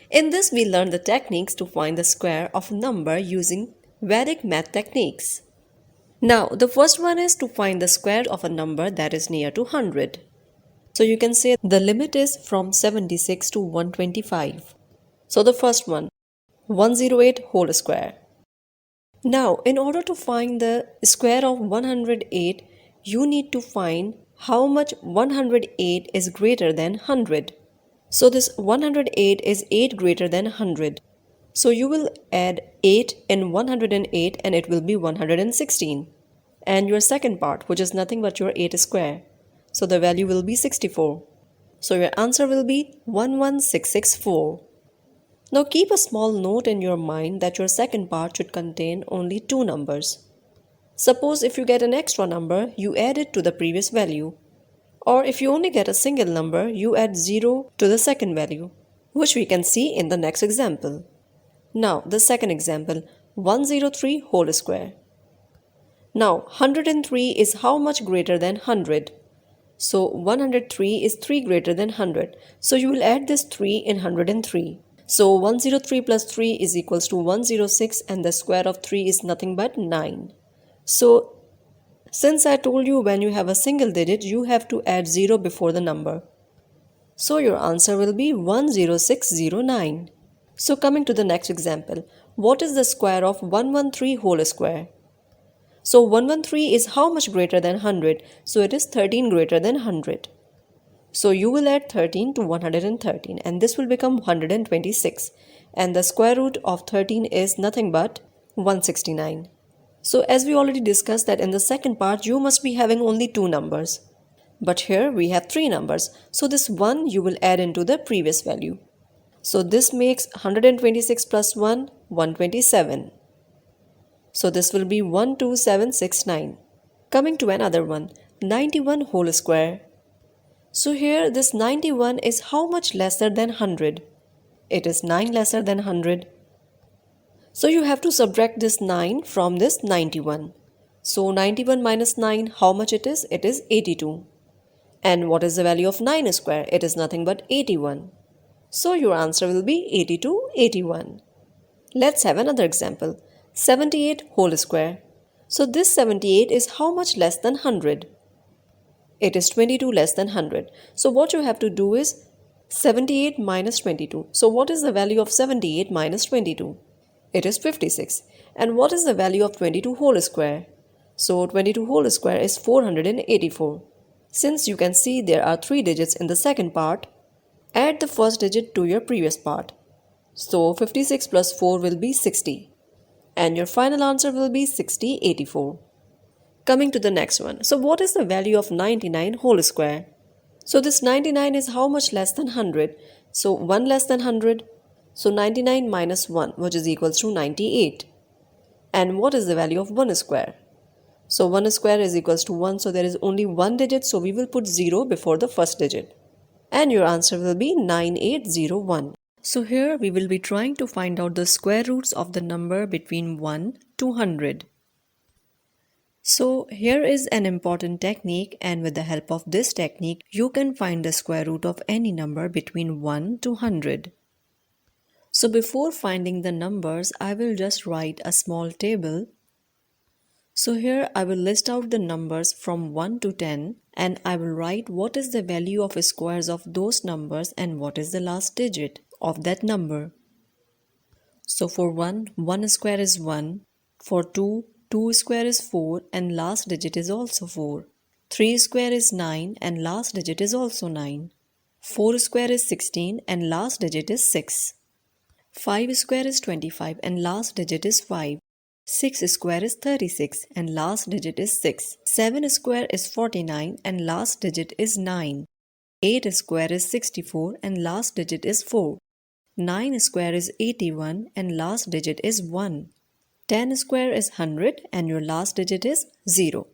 In this, we learn the techniques to find the square of a number using Vedic math techniques. Now, the first one is to find the square of a number that is near to 100. So you can say the limit is from 76 to 125. So the first one, 108 whole square. Now, in order to find the square of 108, you need to find how much 108 is greater than 100. So this 108 is 8 greater than 100. So you will add 8 in 108 and it will be 116. And your second part, which is nothing but your 8 square. So the value will be 64. So your answer will be 11664. Now keep a small note in your mind that your second part should contain only two numbers. Suppose if you get an extra number, you add it to the previous value. Or if you only get a single number, you add 0 to the second value, which we can see in the next example. Now the second example, 103 whole square. Now 103 is how much greater than 100? So 103 is 3 greater than 100. So you will add this 3 in 103. So 103 plus 3 is equals to 106 and the square of 3 is nothing but 9. So since I told you when you have a single digit, you have to add 0 before the number. So your answer will be 10609. So coming to the next example, what is the square of 113 whole square? So 113 is how much greater than 100? So it is 13 greater than 100. So you will add 13 to 113 and this will become 126. And the square root of 13 is nothing but 169. So as we already discussed that in the second part, you must be having only two numbers. But here we have three numbers. So this 1 you will add into the previous value. So this makes 126 plus 1, 127. So this will be 12769. Coming to another one, 91 whole square. So here this 91 is how much lesser than 100? It is 9 lesser than 100. So you have to subtract this 9 from this 91. So 91 minus 9, how much it is? It is 82. And what is the value of 9 square? It is nothing but 81. So your answer will be 8281. Let's have another example. 78 whole square. So this 78 is how much less than 100? It is 22 less than 100. So what you have to do is 78 minus 22. So what is the value of 78 minus 22? It is 56. And what is the value of 22 whole square? So 22 whole square is 484. Since you can see there are 3 digits in the second part, add the first digit to your previous part. So 56 plus 4 will be 60. And your final answer will be 6084. Coming to the next one. So what is the value of 99 whole square? So this 99 is how much less than 100? So 1 less than 100. So 99 minus 1, which is equals to 98. And what is the value of 1 square? So 1 square is equals to 1. So there is only one digit. So we will put 0 before the first digit. And your answer will be 9801. So here we will be trying to find out the square roots of the number between 1 to 100. So here is an important technique, and with the help of this technique, you can find the square root of any number between 1 to 100. So before finding the numbers, I will just write a small table. So here I will list out the numbers from 1 to 10 and I will write what is the value of squares of those numbers and what is the last digit of that number. So for 1, 1 square is 1. For 2, 2 square is 4 and last digit is also 4. 3 square is 9 and last digit is also 9. 4 square is 16 and last digit is 6. 5 square is 25 and last digit is 5. 6 square is 36 and last digit is 6. 7 square is 49 and last digit is 9. 8 square is 64 and last digit is 4. 9 square is 81 and last digit is 1. 10 square is 100 and your last digit is 0.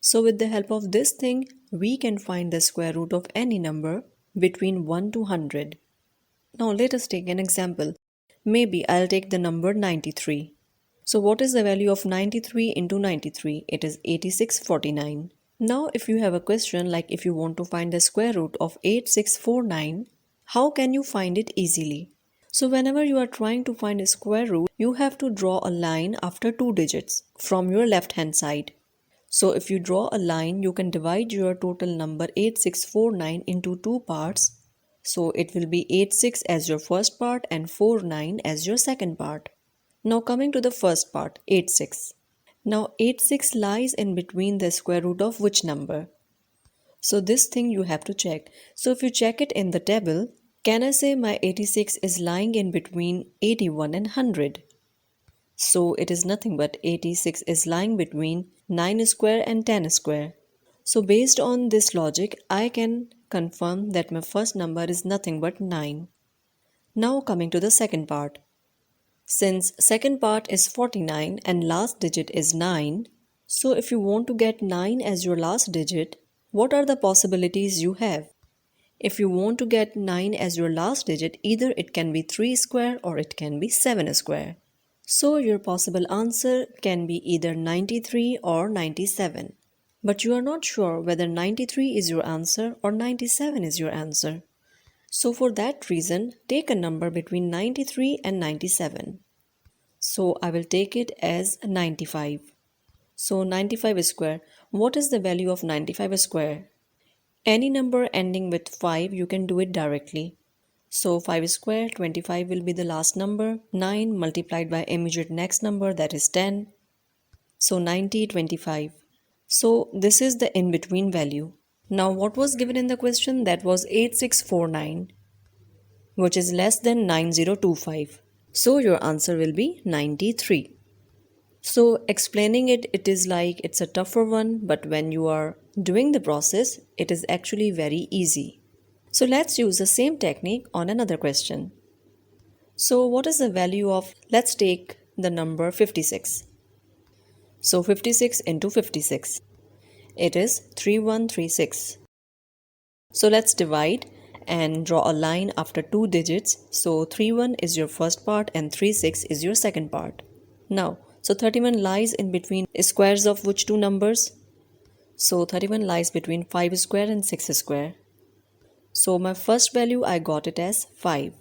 So with the help of this thing, we can find the square root of any number between 1 to 100. Now let us take an example. Maybe I'll take the number 93. So what is the value of 93 into 93? It is 8649. Now if you have a question like if you want to find the square root of 8649, how can you find it easily? So whenever you are trying to find a square root, you have to draw a line after 2 digits from your left hand side. So if you draw a line, you can divide your total number 8649 into two parts. So it will be 86 as your first part and 49 as your second part. Now coming to the first part, 86. Now 86 lies in between the square root of which number? So this thing you have to check. So if you check it in the table, can I say my 86 is lying in between 81 and 100? So it is nothing but 86 is lying between 9 square and 10 square. So based on this logic, I can confirm that my first number is nothing but 9. Now coming to the second part. Since second part is 49 and last digit is 9, so if you want to get 9 as your last digit, what are the possibilities you have? If you want to get 9 as your last digit, either it can be 3 square or it can be 7 square. So your possible answer can be either 93 or 97. But you are not sure whether 93 is your answer or 97 is your answer. So for that reason, take a number between 93 and 97. So I will take it as 95. So 95 square. What is the value of 95 square? Any number ending with 5, you can do it directly. So 5 square, 25 will be the last number. 9 multiplied by immediate next number, that is 10. So 90, 25. So this is the in-between value. Now what was given in the question? That was 8649, which is less than 9025. So your answer will be 93. So explaining it, it is like it's a tougher one, but when you are doing the process, it is actually very easy. So let's use the same technique on another question. So what is the value of, let's take the number 56. So 56 into 56. It is 3136. So let's divide and draw a line after 2 digits. So 31 is your first part and 36 is your second part. Now, so 31 lies in between squares of which two numbers? So 31 lies between 5 square and 6 square. So my first value I got it as 5.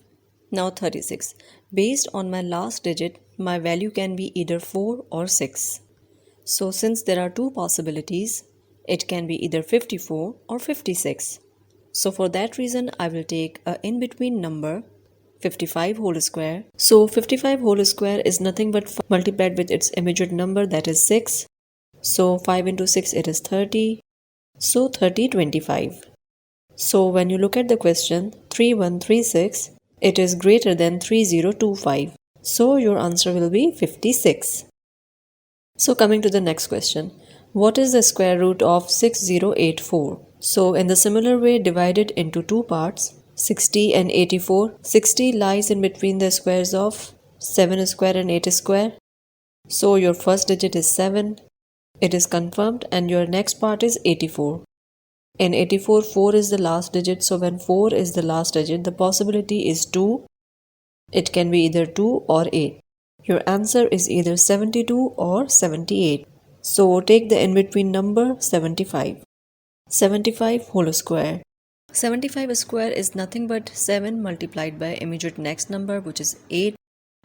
Now 36. Based on my last digit, my value can be either 4 or 6. So since there are two possibilities, it can be either 54 or 56. So for that reason, I will take a in-between number, 55 whole square. So 55 whole square is nothing but 5 multiplied with its immediate number, that is 6. So 5 into 6, it is 30. So 3025. So when you look at the question, 3136, it is greater than 3025. So your answer will be 56. So coming to the next question, what is the square root of 6084? So in the similar way, divide it into two parts, 60 and 84. 60 lies in between the squares of 7 square and 8 square. So your first digit is 7. It is confirmed, and your next part is 84. In 84, 4 is the last digit. So when 4 is the last digit, the possibility is 2. It can be either 2 or 8. Your answer is either 72 or 78. So take the in-between number 75. 75 whole square. 75 square is nothing but 7 multiplied by immediate next number, which is 8.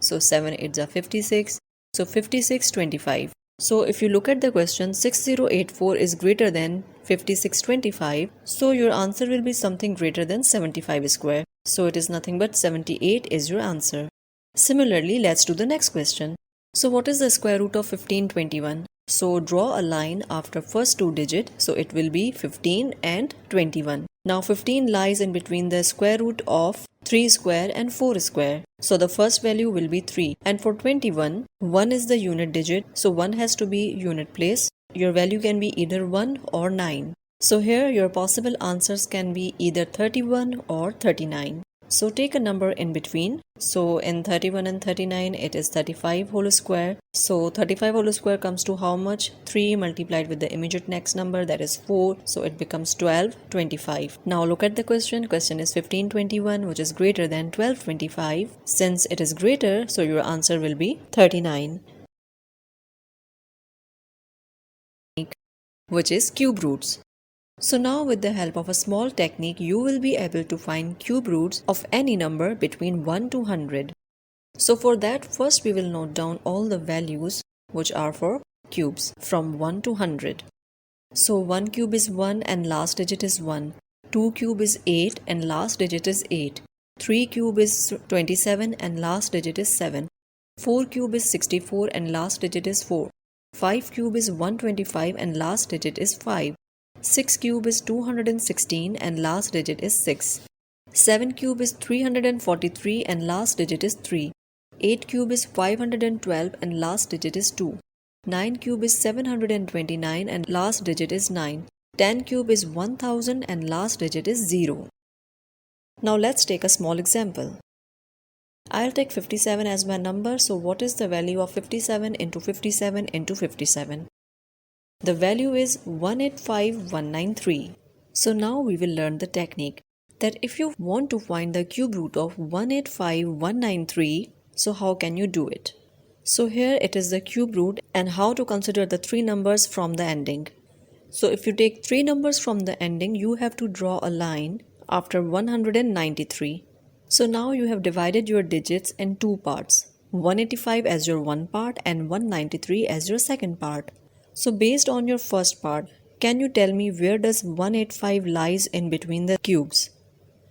So 7 8s are 56. So 5625. So if you look at the question, 6084 is greater than 5625. So your answer will be something greater than 75 square. So it is nothing but 78 is your answer. Similarly, let's do the next question. So what is the square root of 1521? So draw a line after first two digit. So it will be 15 and 21. Now 15 lies in between the square root of 3 square and 4 square. So the first value will be 3. And for 21, 1 is the unit digit. So 1 has to be unit place. Your value can be either 1 or 9. So here your possible answers can be either 31 or 39. So take a number in between. So in 31 and 39, it is 35 whole square. So 35 whole square comes to how much? 3 multiplied with the immediate next number, that is 4. So it becomes 1225. Now look at the question. Question is 1521, which is greater than 1225. Since it is greater, so your answer will be 39, which is cube roots. So now with the help of a small technique, you will be able to find cube roots of any number between 1 to 100. So for that, first we will note down all the values which are for cubes from 1 to 100. So 1 cube is 1 and last digit is 1. 2 cube is 8 and last digit is 8. 3 cube is 27 and last digit is 7. 4 cube is 64 and last digit is 4. 5 cube is 125 and last digit is 5. 6 cube is 216 and last digit is 6. 7 cube is 343 and last digit is 3. 8 cube is 512 and last digit is 2. 9 cube is 729 and last digit is 9. 10 cube is 1000 and last digit is 0. Now let's take a small example. I'll take 57 as my number, so what is the value of 57 into 57 into 57? The value is 185193. So now we will learn the technique that if you want to find the cube root of 185193, so how can you do it? So here it is the cube root and how to consider the three numbers from the ending. So if you take three numbers from the ending, you have to draw a line after 193. So now you have divided your digits in two parts, 185 as your one part and 193 as your second part. So based on your first part, can you tell me where does 185 lies in between the cubes?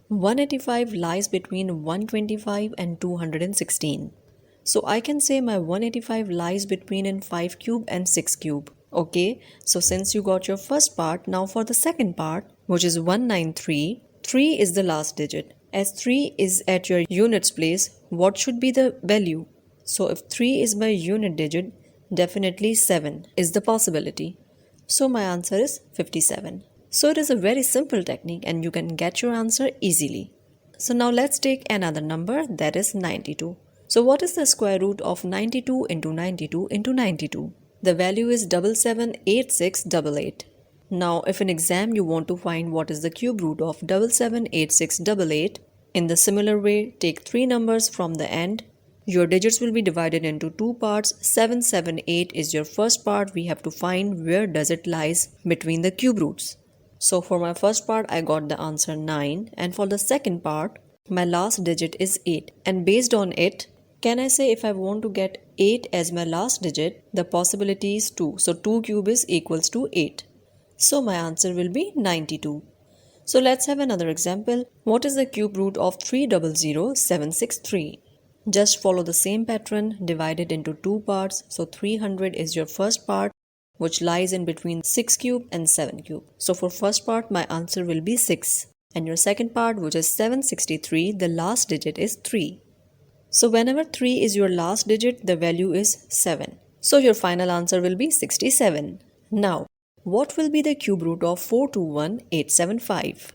185 lies between 125 and 216. So I can say my 185 lies between in 5 cube and 6 cube. Okay, so since you got your first part, now for the second part, which is 193, 3 is the last digit. As 3 is at your units place, what should be the value? So if 3 is my unit digit, definitely 7 is the possibility. So my answer is 57. So it is a very simple technique and you can get your answer easily. So now let's take another number, that is 92. So what is the square root of 92 into 92 into 92? The value is 778688. Now if in exam you want to find what is the cube root of 778688, in the similar way, take three numbers from the end. Your digits will be divided into two parts. 778 is your first part. We have to find where does it lies between the cube roots. So for my first part, I got the answer 9. And for the second part, my last digit is 8. And based on it, can I say if I want to get 8 as my last digit, the possibility is 2. So 2 cube is equals to 8. So my answer will be 92. So let's have another example. What is the cube root of 300763? Just follow the same pattern, divide it into two parts. So 300 is your first part, which lies in between 6 cube and 7 cube. So for first part, my answer will be 6. And your second part, which is 763, the last digit is 3. So whenever 3 is your last digit, the value is 7. So your final answer will be 67. Now, what will be the cube root of 421875?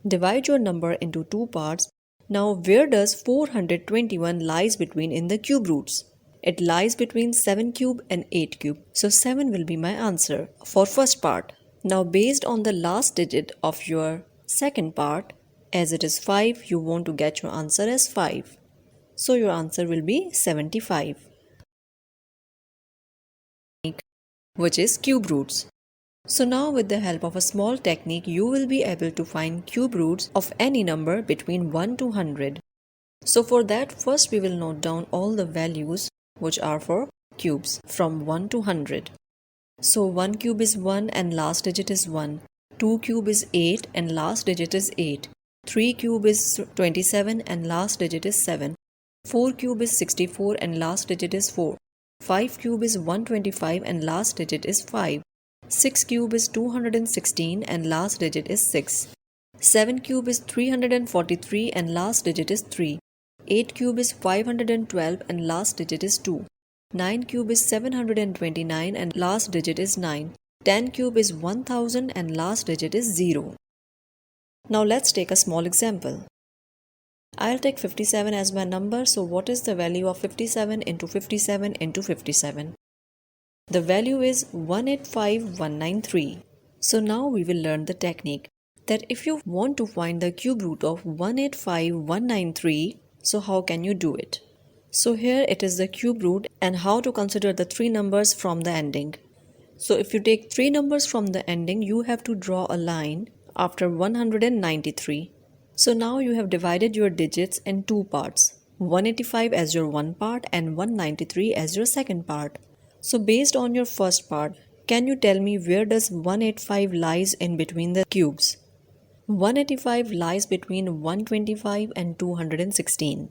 Divide your number into two parts. Now where does 421 lies between in the cube roots? It lies between 7 cube and 8 cube. So 7 will be my answer for first part. Now based on the last digit of your second part, as it is 5, you want to get your answer as 5. So your answer will be 75, which is cube roots. So now with the help of a small technique, you will be able to find cube roots of any number between 1 to 100. So for that, first we will note down all the values which are for cubes from 1 to 100. So 1 cube is 1 and last digit is 1. 2 cube is 8 and last digit is 8. 3 cube is 27 and last digit is 7. 4 cube is 64 and last digit is 4. 5 cube is 125 and last digit is 5. 6 cube is 216 and last digit is 6. 7 cube is 343 and last digit is 3. 8 cube is 512 and last digit is 2. 9 cube is 729 and last digit is 9. 10 cube is 1000 and last digit is 0. Now let's take a small example. I'll take 57 as my number, so what is the value of 57 into 57 into 57? The value is 185193. So now we will learn the technique that if you want to find the cube root of 185193, so how can you do it? So here it is the cube root and how to consider the three numbers from the ending. So if you take 3 numbers from the ending, you have to draw a line after 193. So now you have divided your digits in two parts, 185 as your one part and 193 as your second part. So based on your first part, can you tell me where does 185 lies in between the cubes? 185 lies between 125 and 216.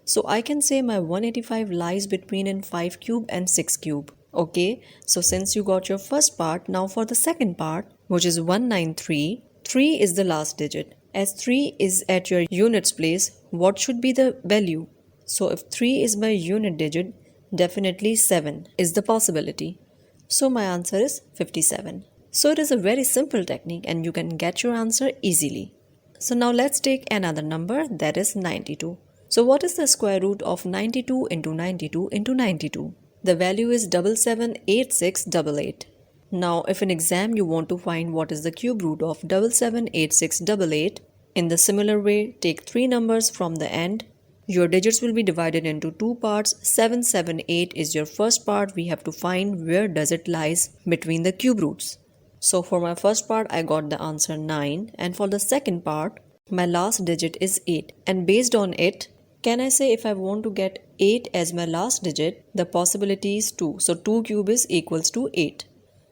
So I can say my 185 lies between in 5 cube and 6 cube. Okay, so since you got your first part, now for the second part, which is 193, 3 is the last digit. As 3 is at your units place, what should be the value? So if 3 is my unit digit, definitely 7 is the possibility. So my answer is 57. So it is a very simple technique and you can get your answer easily. So now let's take another number, that is 92. So what is the square root of 92 into 92 into 92? The value is 778688. Now if in exam you want to find what is the cube root of 778688, in the similar way, take 3 numbers from the end. Your digits will be divided into two parts. 778 is your first part. We have to find where does it lies between the cube roots. So for my first part, I got the answer 9. And for the second part, my last digit is 8. And based on it, can I say if I want to get 8 as my last digit, the possibility is 2. So 2 cube is equals to 8.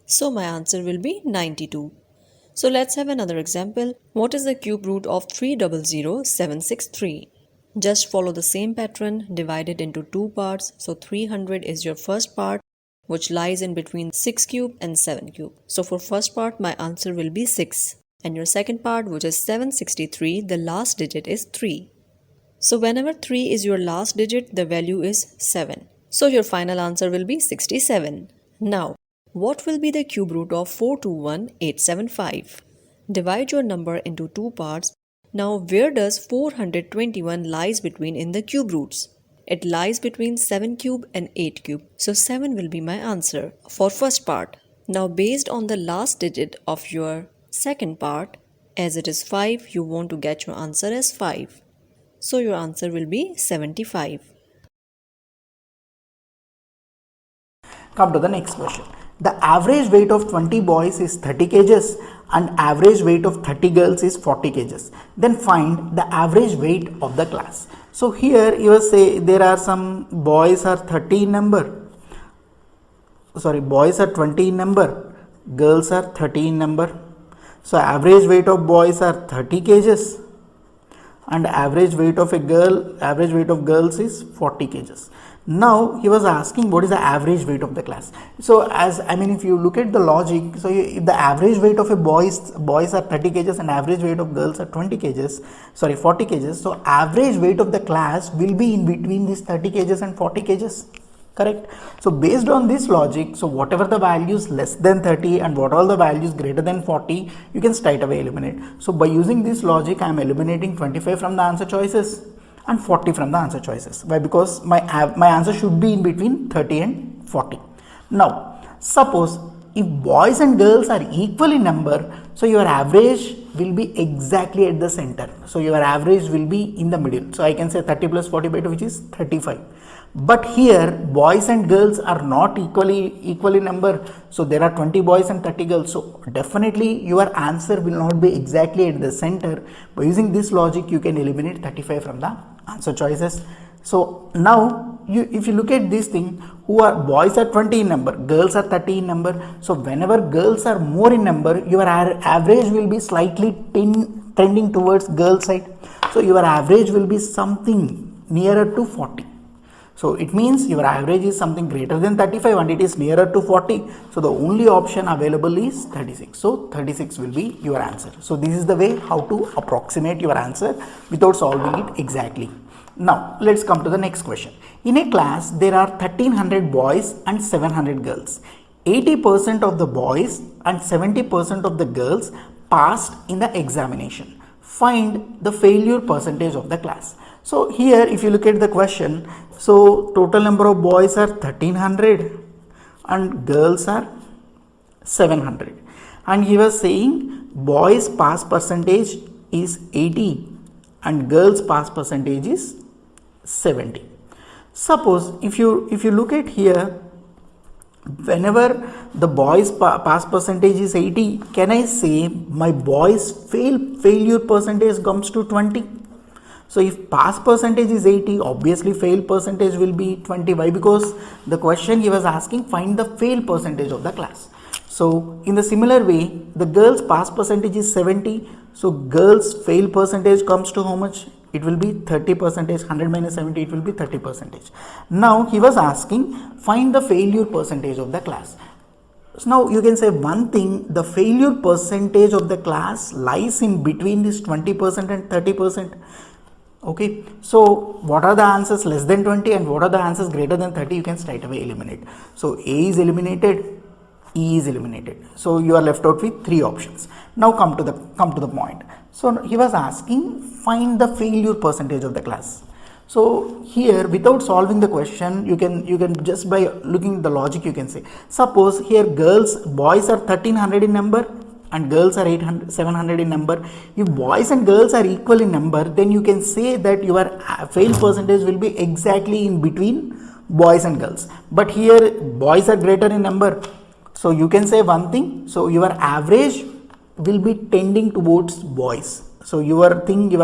So my answer will be 92. So let's have another example. What is the cube root of 300763? Just follow the same pattern, divide it into two parts. So 300 is your first part, which lies in between 6 cube and 7 cube. So for first part, my answer will be 6. And your second part, which is 763, the last digit is 3. So whenever 3 is your last digit, the value is 7. So your final answer will be 67. Now, what will be the cube root of 421875? Divide your number into two parts. Now where does 421 lies between in the cube roots? It lies between 7 cube and 8 cube. So 7 will be my answer for first part. Now based on the last digit of your second part, as it is 5, you want to get your answer as 5. So your answer will be 75. Come to the next question. The average weight of 20 boys is 30 kgs and average weight of 30 girls is 40 kgs. Then find the average weight of the class. So here you will say there are some boys are 30 in number. Boys are 20 in number. Girls are 30 in number. So average weight of boys are 30 kgs and average weight of girls is 40 kgs. Now he was asking what is the average weight of the class. So if you look at the logic, so if the average weight of a boys are 30 kgs and average weight of girls are 40 kgs. So average weight of the class will be in between these 30 kgs and 40 kgs. Correct. So based on this logic, so whatever the values less than 30 and what all the values greater than 40, you can straight away eliminate. So by using this logic, I am eliminating 25 from the answer choices and 40 from the answer choices. Why? Because my answer should be in between 30 and 40. Now, suppose if boys and girls are equal in number, so your average will be exactly at the center. So your average will be in the middle. So I can say 30 plus 40 by 2, which is 35. But here boys and girls are not equal in number. So there are 20 boys and 30 girls. So definitely your answer will not be exactly at the center. By using this logic, you can eliminate 35 from the answer choices. So now if you look at this thing, boys are 20 in number, girls are 30 in number. So whenever girls are more in number, your average will be slightly trending towards girl side. So your average will be something nearer to 40. So it means your average is something greater than 35 and it is nearer to 40. So the only option available is 36. So 36 will be your answer. So this is the way how to approximate your answer without solving it exactly. Now let's come to the next question. In a class, there are 1300 boys and 700 girls. 80% of the boys and 70% of the girls passed in the examination. Find the failure percentage of the class. So here if you look at the question, so total number of boys are 1300 and girls are 700. And he was saying boys pass percentage is 80 and girls pass percentage is 70. Suppose if you look at here, Whenever the boys pass percentage is 80, can I say my boys failure percentage comes to 20? So if pass percentage is 80, obviously fail percentage will be 20. Why? Because the question he was asking, find the fail percentage of the class. So in the similar way, the girls pass percentage is 70. So girls fail percentage comes to how much? It will be 30 percentage. 100 minus 70, it will be 30 percentage. Now he was asking, find the failure percentage of the class. So now you can say one thing, the failure percentage of the class lies in between this 20% and 30%. Okay, so what are the answers less than 20 and what are the answers greater than 30? You can straight away eliminate. So A is eliminated, E is eliminated. So you are left out with 3 options. Now come to the point. So he was asking, find the failure percentage of the class. So here, without solving the question, you can just by looking at the logic, you can say, suppose here boys are 1300 in number and girls are 700 in number. If boys and girls are equal in number, then you can say that your fail percentage will be exactly in between boys and girls. But here boys are greater in number, so you can say one thing, so your average will be tending towards boys. So your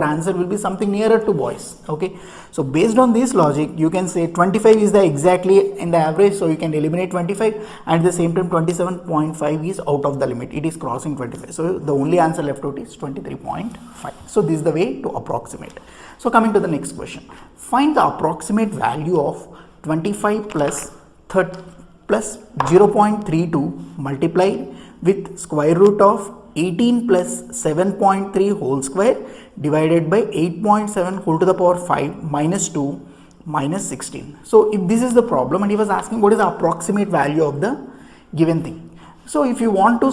answer will be something nearer to boys. Okay, so based on this logic, you can say 25 is the exactly in the average, so you can eliminate 25, and at the same time 27.5 is out of the limit, it is crossing 25, so the only answer left out is 23.5. so this is the way to approximate. So coming to the next question, find the approximate value of 25 plus 0.32 multiplied with square root of 18 plus 7.3 whole square divided by 8.7 whole to the power 5 minus 2 minus 16. So if this is the problem and he was asking what is the approximate value of the given thing. So if you want to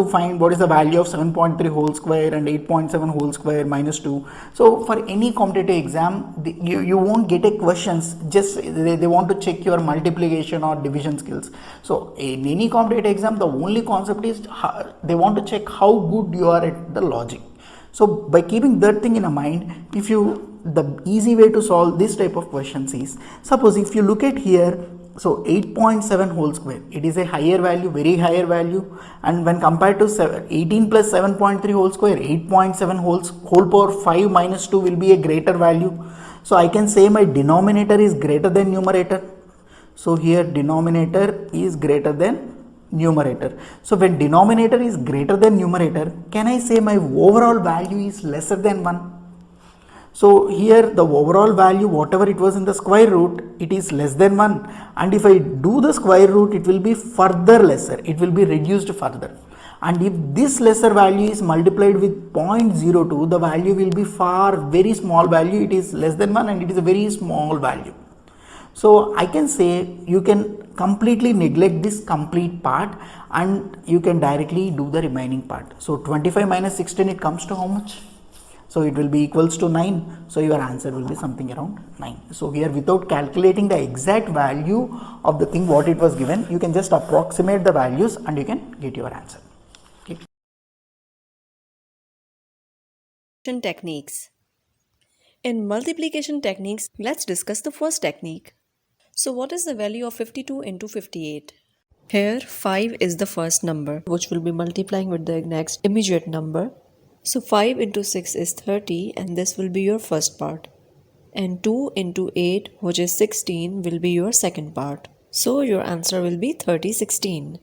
find what is the value of 7.3 whole square and 8.7 whole square minus 2. So for any competitive exam, you won't get a questions, just they want to check your multiplication or division skills. So in any competitive exam, the only concept is they want to check how good you are at the logic. So by keeping that thing in mind, the easy way to solve this type of questions is, suppose if you look at here, so 8.7 whole square, it is a higher value, very higher value, and when compared to 18 plus 7.3 whole square, 8.7 whole power 5 minus 2 will be a greater value. So I can say my denominator is greater than numerator. So here denominator is greater than numerator. So when denominator is greater than numerator, can I say my overall value is lesser than 1? So here the overall value, whatever it was in the square root, it is less than 1, and if I do the square root, it will be further lesser, it will be reduced further, and if this lesser value is multiplied with 0.02, the value will be very small value, it is less than 1 and it is a very small value. So I can say you can completely neglect this complete part and you can directly do the remaining part. So 25 minus 16, it comes to how much? So it will be equals to 9. So your answer will be something around 9. So here, without calculating the exact value of the thing what it was given, you can just approximate the values and you can get your answer. Okay. Techniques. In multiplication techniques, let's discuss the first technique. So what is the value of 52 into 58? Here 5 is the first number which will be multiplying with the next immediate number. So 5 into 6 is 30 and this will be your first part. And 2 into 8, which is 16, will be your second part. So your answer will be 3016.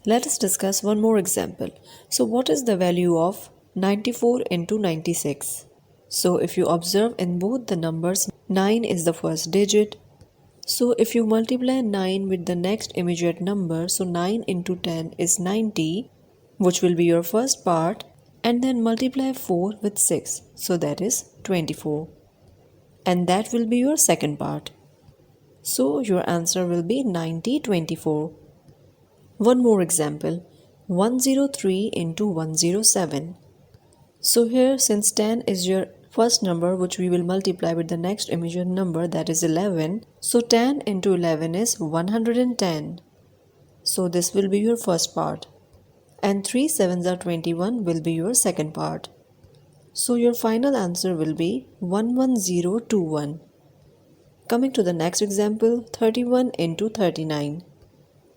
Let us discuss one more example. So what is the value of 94 into 96? So if you observe in both the numbers, 9 is the first digit. So if you multiply 9 with the next immediate number, so 9 into 10 is 90, which will be your first part. And then multiply 4 with 6, so that is 24, and that will be your second part. So your answer will be 9024. One more example, 103 into 107. So here, since 10 is your first number which we will multiply with the next immediate number, that is 11, so 10 into 11 is 110. So this will be your first part. And 3 sevens are 21 will be your second part. So your final answer will be 11021. Coming to the next example, 31 into 39.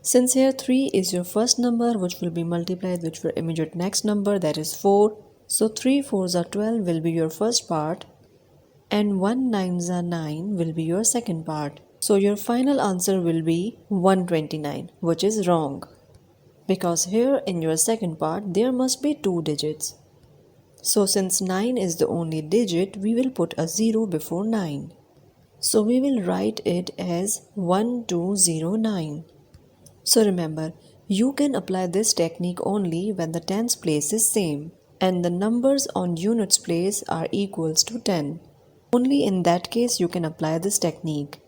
Since here 3 is your first number which will be multiplied with your immediate next number, that is 4. So 3 4s are 12 will be your first part and 1 9s are 9 will be your second part. So your final answer will be 129, which is wrong. Because here in your second part there must be 2 digits. So since 9 is the only digit, we will put a 0 before 9. So we will write it as 1209. So remember, you can apply this technique only when the tens place is same and the numbers on units place are equals to 10. Only in that case you can apply this technique.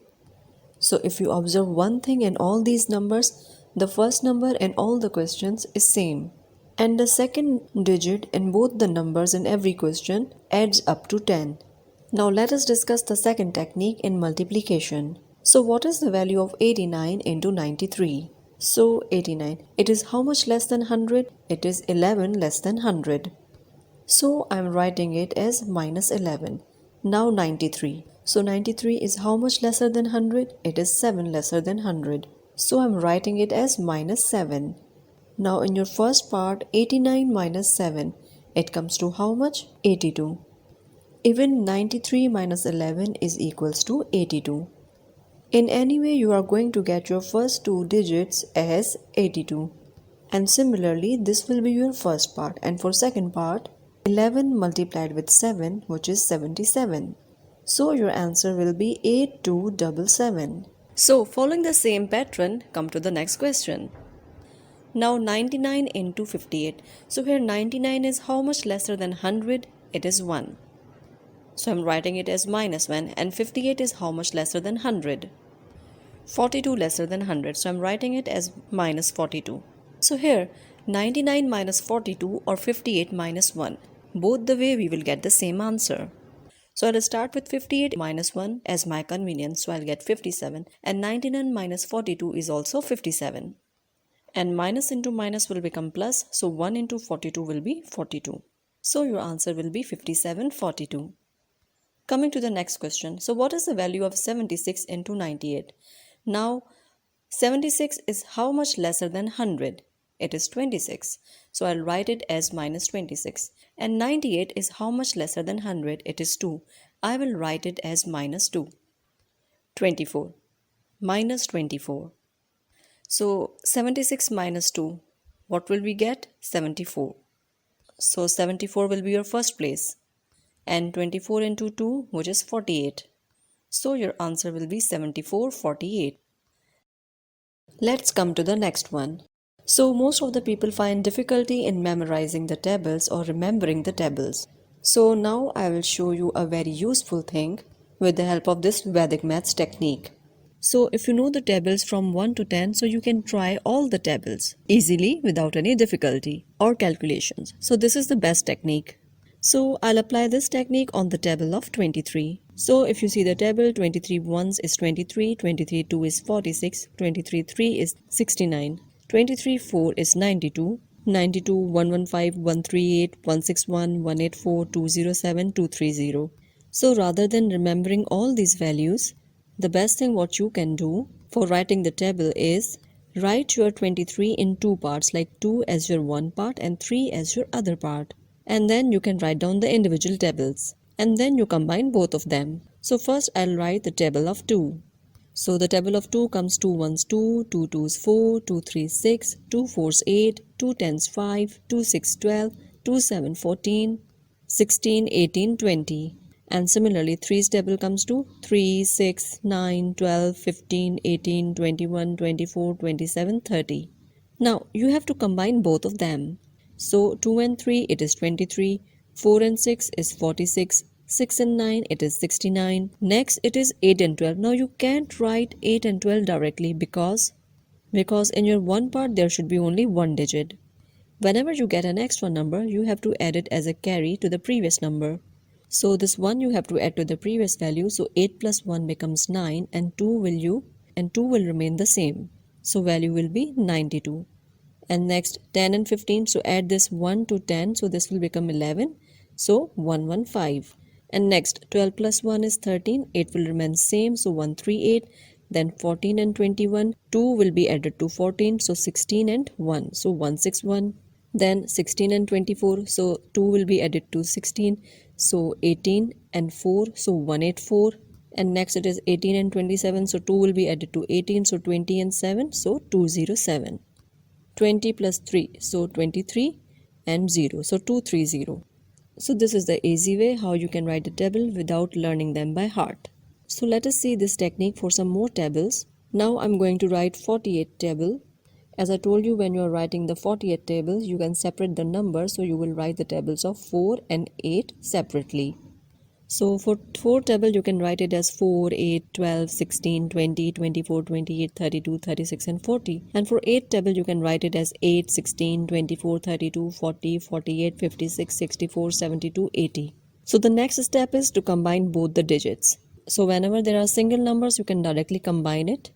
So if you observe one thing in all these numbers, the first number in all the questions is same. And the second digit in both the numbers in every question adds up to 10. Now let us discuss the second technique in multiplication. So what is the value of 89 into 93? So 89, it is how much less than 100? It is 11 less than 100. So I am writing it as minus 11. Now 93. So 93 is how much lesser than 100? It is 7 lesser than 100. So I am writing it as minus 7. Now in your first part, 89 minus 7, it comes to how much? 82. Even 93 minus 11 is equals to 82. In any way, you are going to get your first two digits as 82. And similarly, this will be your first part. And for second part, 11 multiplied with 7, which is 77. So your answer will be 8277. So following the same pattern, come to the next question. Now 99 into 58. So here 99 is how much lesser than 100? It is 1. So I'm writing it as minus 1, and 58 is how much lesser than 100? 42 lesser than 100. So I'm writing it as minus 42. So here 99 minus 42 or 58 minus 1. Both the way we will get the same answer. So I'll start with 58 minus 1 as my convenience. So I'll get 57, and 99 minus 42 is also 57. And minus into minus will become plus. So 1 into 42 will be 42. So your answer will be 5742. Coming to the next question. So what is the value of 76 into 98? Now 76 is how much lesser than 100? It is 26. So I'll write it as minus 26. And 98 is how much lesser than 100? It is 2. I will write it as minus 2. 24. Minus 24. So 76 minus 2. What will we get? 74. So 74 will be your first place. And 24 into 2, which is 48. So your answer will be 7448. Let's come to the next one. So most of the people find difficulty in memorizing the tables or remembering the tables. So now I will show you a very useful thing with the help of this Vedic Maths technique. So if you know the tables from 1 to 10, so you can try all the tables easily without any difficulty or calculations. So this is the best technique. So I'll apply this technique on the table of 23. So if you see the table, 23 ones is 23, 23 2 is 46, 23 3 is 69, 23 4 is 92, 92 115 138 161 184 207 230. So rather than remembering all these values, the best thing what you can do for writing the table is write your 23 in two parts, like 2 as your one part and 3 as your other part. And then you can write down the individual tables. And then you combine both of them. So first I'll write the table of 2. So the table of 2 comes 2 1s 2, 2 2s 4, 2 3s 6, 2 4s 8, 2 10s 5, 2 6 12, 2 7 14, 16 18 20. And similarly 3's table comes to 3, 6, 9, 12, 15, 18, 21, 24, 27, 30. Now you have to combine both of them. So 2 and 3 it is 23, 4 and 6 is 46, 6 and 9 it is 69. Next it is 8 and 12. Now you can't write 8 and 12 directly because in your one part there should be only one digit. Whenever you get an extra number, you have to add it as a carry to the previous number. So this 1 you have to add to the previous value. So 8 plus 1 becomes 9 and 2 will remain the same. So value will be 92. And next 10 and 15, so add this 1 to 10, so this will become 11, so 115. And next 12 plus 1 is 13, 8 will remain same, so 138, then 14 and 21, 2 will be added to 14, so 16 and 1, so 161. Then 16 and 24, so 2 will be added to 16, so 18 and 4, so 184. And next it is 18 and 27, so 2 will be added to 18, so 20 and 7, so 207. 20 plus 3, so 23, and 0, so 230. So this is the easy way how you can write the table without learning them by heart. So let us see this technique for some more tables. Now I'm going to write 48 table. As I told you, when you are writing the 48 tables, you can separate the numbers, so you will write the tables of 4 and 8 separately. So for 4 table, you can write it as 4, 8, 12, 16, 20, 24, 28, 32, 36 and 40. And for 8 table, you can write it as 8, 16, 24, 32, 40, 48, 56, 64, 72, 80. So the next step is to combine both the digits. So whenever there are single numbers, you can directly combine it.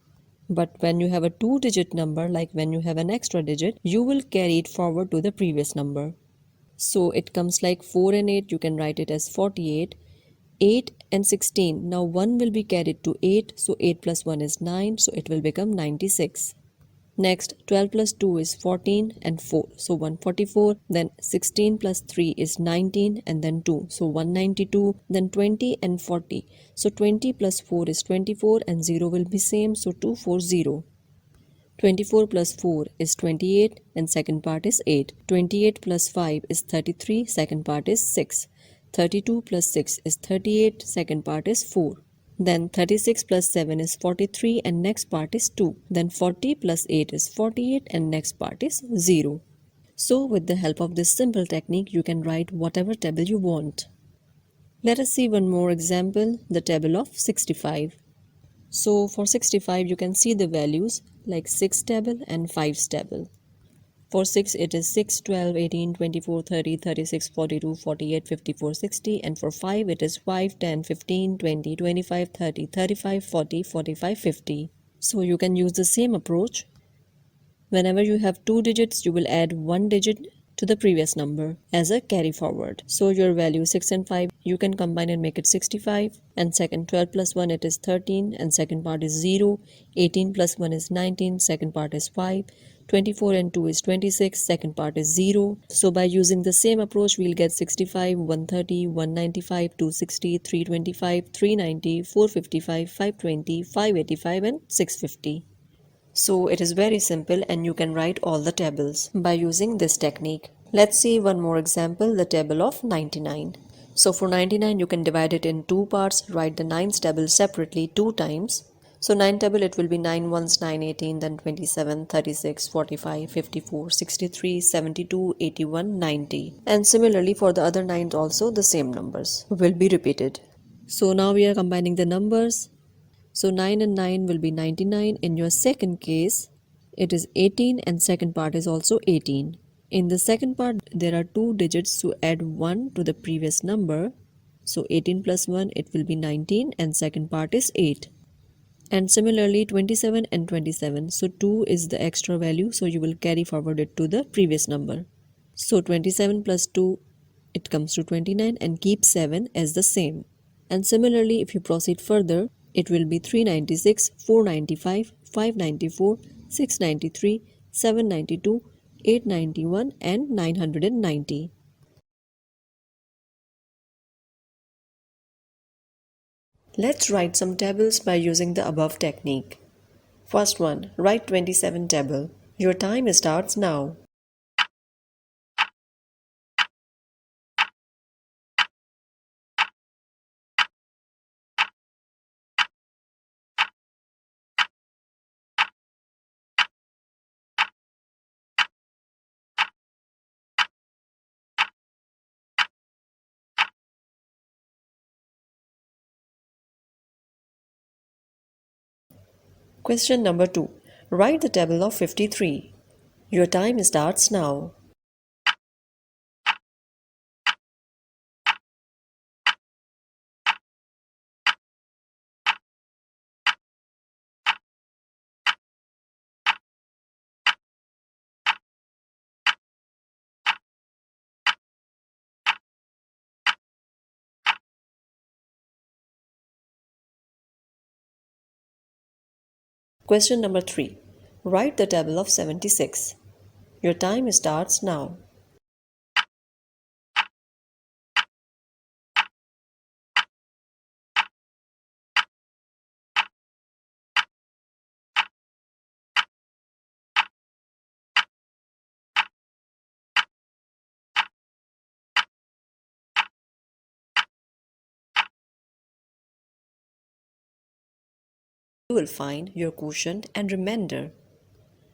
But when you have a 2-digit number, like when you have an extra digit, you will carry it forward to the previous number. So it comes like 4 and 8, you can write it as 48. 8 and 16, now 1 will be carried to 8, so 8 plus 1 is 9, so it will become 96. Next, 12 plus 2 is 14 and 4, so 144. Then 16 plus 3 is 19 and then 2, so 192. Then 20 and 40, so 20 plus 4 is 24 and 0 will be same, so 240. 24 plus 4 is 28 and second part is 8. 28 plus 5 is 33, second part is 6. 32 plus 6 is 38, second part is 4. Then 36 plus 7 is 43 and next part is 2. Then 40 plus 8 is 48 and next part is 0. So with the help of this simple technique, you can write whatever table you want. Let us see one more example, the table of 65. So for 65, you can see the values like 6 table and 5 table. For 6, it is 6, 12, 18, 24, 30, 36, 42, 48, 54, 60. And for 5, it is 5, 10, 15, 20, 25, 30, 35, 40, 45, 50. So you can use the same approach. Whenever you have 2 digits, you will add 1 digit to the previous number as a carry forward. So your value 6 and 5, you can combine and make it 65. And second, 12 plus 1, it is 13 and second part is 0. 18 plus 1 is 19, second part is 5. 24 and 2 is 26, second part is 0. So by using the same approach, we'll get 65, 130, 195, 260, 325, 390, 455, 520, 585 and 650. So it is very simple and you can write all the tables by using this technique. Let's see one more example, the table of 99. So for 99, you can divide it in 2 parts, write the 9's table separately 2 times. So 9 table, it will be 9 ones, 9, 18, then 27, 36, 45, 54, 63, 72, 81, 90. And similarly for the other 9s also the same numbers will be repeated. So now we are combining the numbers. So 9 and 9 will be 99. In your second case, it is 18 and second part is also 18. In the second part, there are 2 digits to add 1 to the previous number. So 18 plus 1, it will be 19 and second part is 8. And similarly 27 and 27. So 2 is the extra value, so you will carry forward it to the previous number. So 27 plus 2, it comes to 29 and keep 7 as the same. And similarly, if you proceed further, it will be 396, 495, 594, 693, 792, 891 and 990. Let's write some tables by using the above technique. First one, write 27 table. Your time starts now. Question number 2. Write the table of 53. Your time starts now. Question number 3. Write the table of 76. Your time starts now. You will find your quotient and remainder.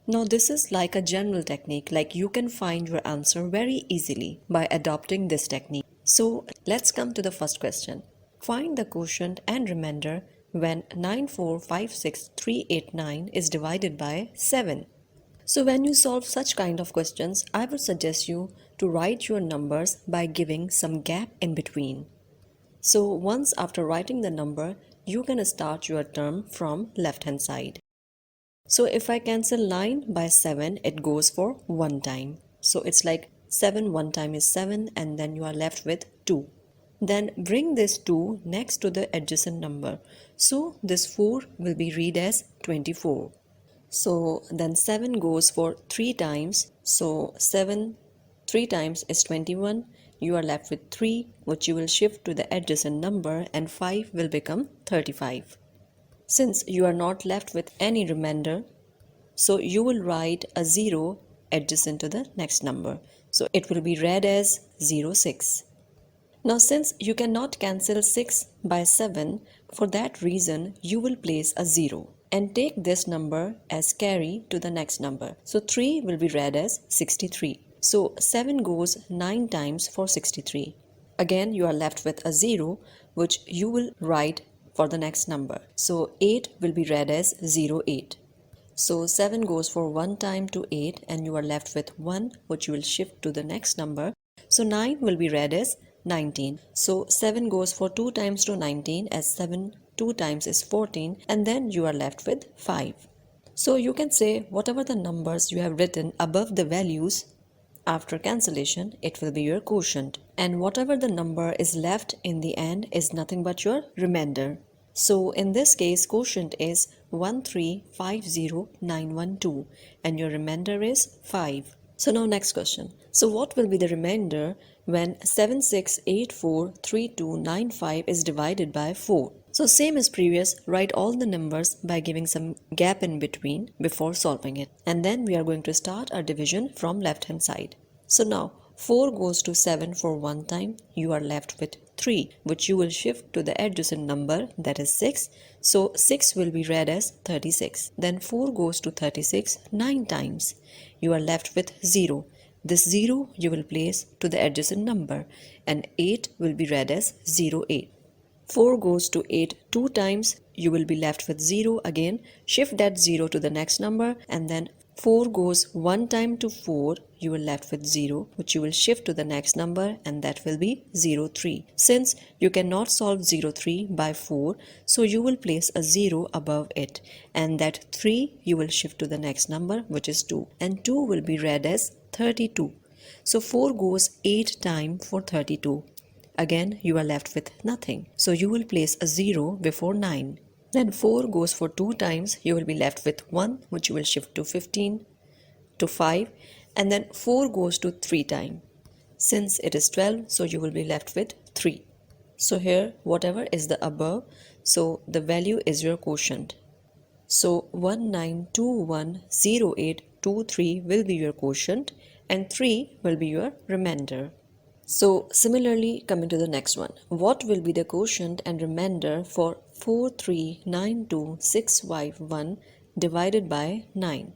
Now this is like a general technique, like you can find your answer very easily by adopting this technique. So let's come to the first question. Find the quotient and remainder when 9456389 is divided by 7. So when you solve such kind of questions, I would suggest you to write your numbers by giving some gap in between. So once after writing the number, you can start your term from left hand side. So if I cancel 9 by 7, it goes for 1 time. So it's like 7 1 time is 7 and then you are left with 2. Then bring this 2 next to the adjacent number. So this 4 will be read as 24. So then 7 goes for 3 times. So 7 3 times is 21. You are left with 3, which you will shift to the adjacent number, and 5 will become 35. Since you are not left with any remainder, so you will write a 0 adjacent to the next number. So it will be read as 06. Now since you cannot cancel 6 by 7, for that reason you will place a 0 and take this number as carry to the next number. So 3 will be read as 63. So 7 goes 9 times for 63. Again you are left with a 0 which you will write for the next number. So 8 will be read as 08. So 7 goes for 1 time to 8 and you are left with 1 which you will shift to the next number. So 9 will be read as 19. So 7 goes for 2 times to 19 as 7 2 times is 14 and then you are left with 5. So you can say whatever the numbers you have written above the values, after cancellation it will be your quotient, and whatever the number is left in the end is nothing but your remainder. So in this case quotient is 1350912 and your remainder is 5. So now next question. So what will be the remainder when 76843295 is divided by 4? So same as previous, write all the numbers by giving some gap in between before solving it. And then we are going to start our division from left hand side. So now 4 goes to 7 for 1 time, you are left with 3 which you will shift to the adjacent number, that is 6. So 6 will be read as 36. Then 4 goes to 36 9 times, you are left with 0. This 0 you will place to the adjacent number and 8 will be read as 08. 4 goes to 8 2 times, you will be left with 0 again, shift that 0 to the next number, and then 4 goes 1 time to 4, you will left with 0 which you will shift to the next number and that will be 03. Since you cannot solve 03 by 4, so you will place a 0 above it and that 3 you will shift to the next number which is 2 and 2 will be read as 32. So 4 goes 8 times for 32. Again you are left with nothing. So you will place a 0 before 9. Then 4 goes for 2 times, you will be left with 1 which you will shift to 15 to 5, and then 4 goes to 3 times. Since it is 12, so you will be left with 3. So here whatever is the above, so the value is your quotient. So 19210823 will be your quotient and 3 will be your remainder. So similarly, coming to the next one, what will be the quotient and remainder for 4392651 divided by 9?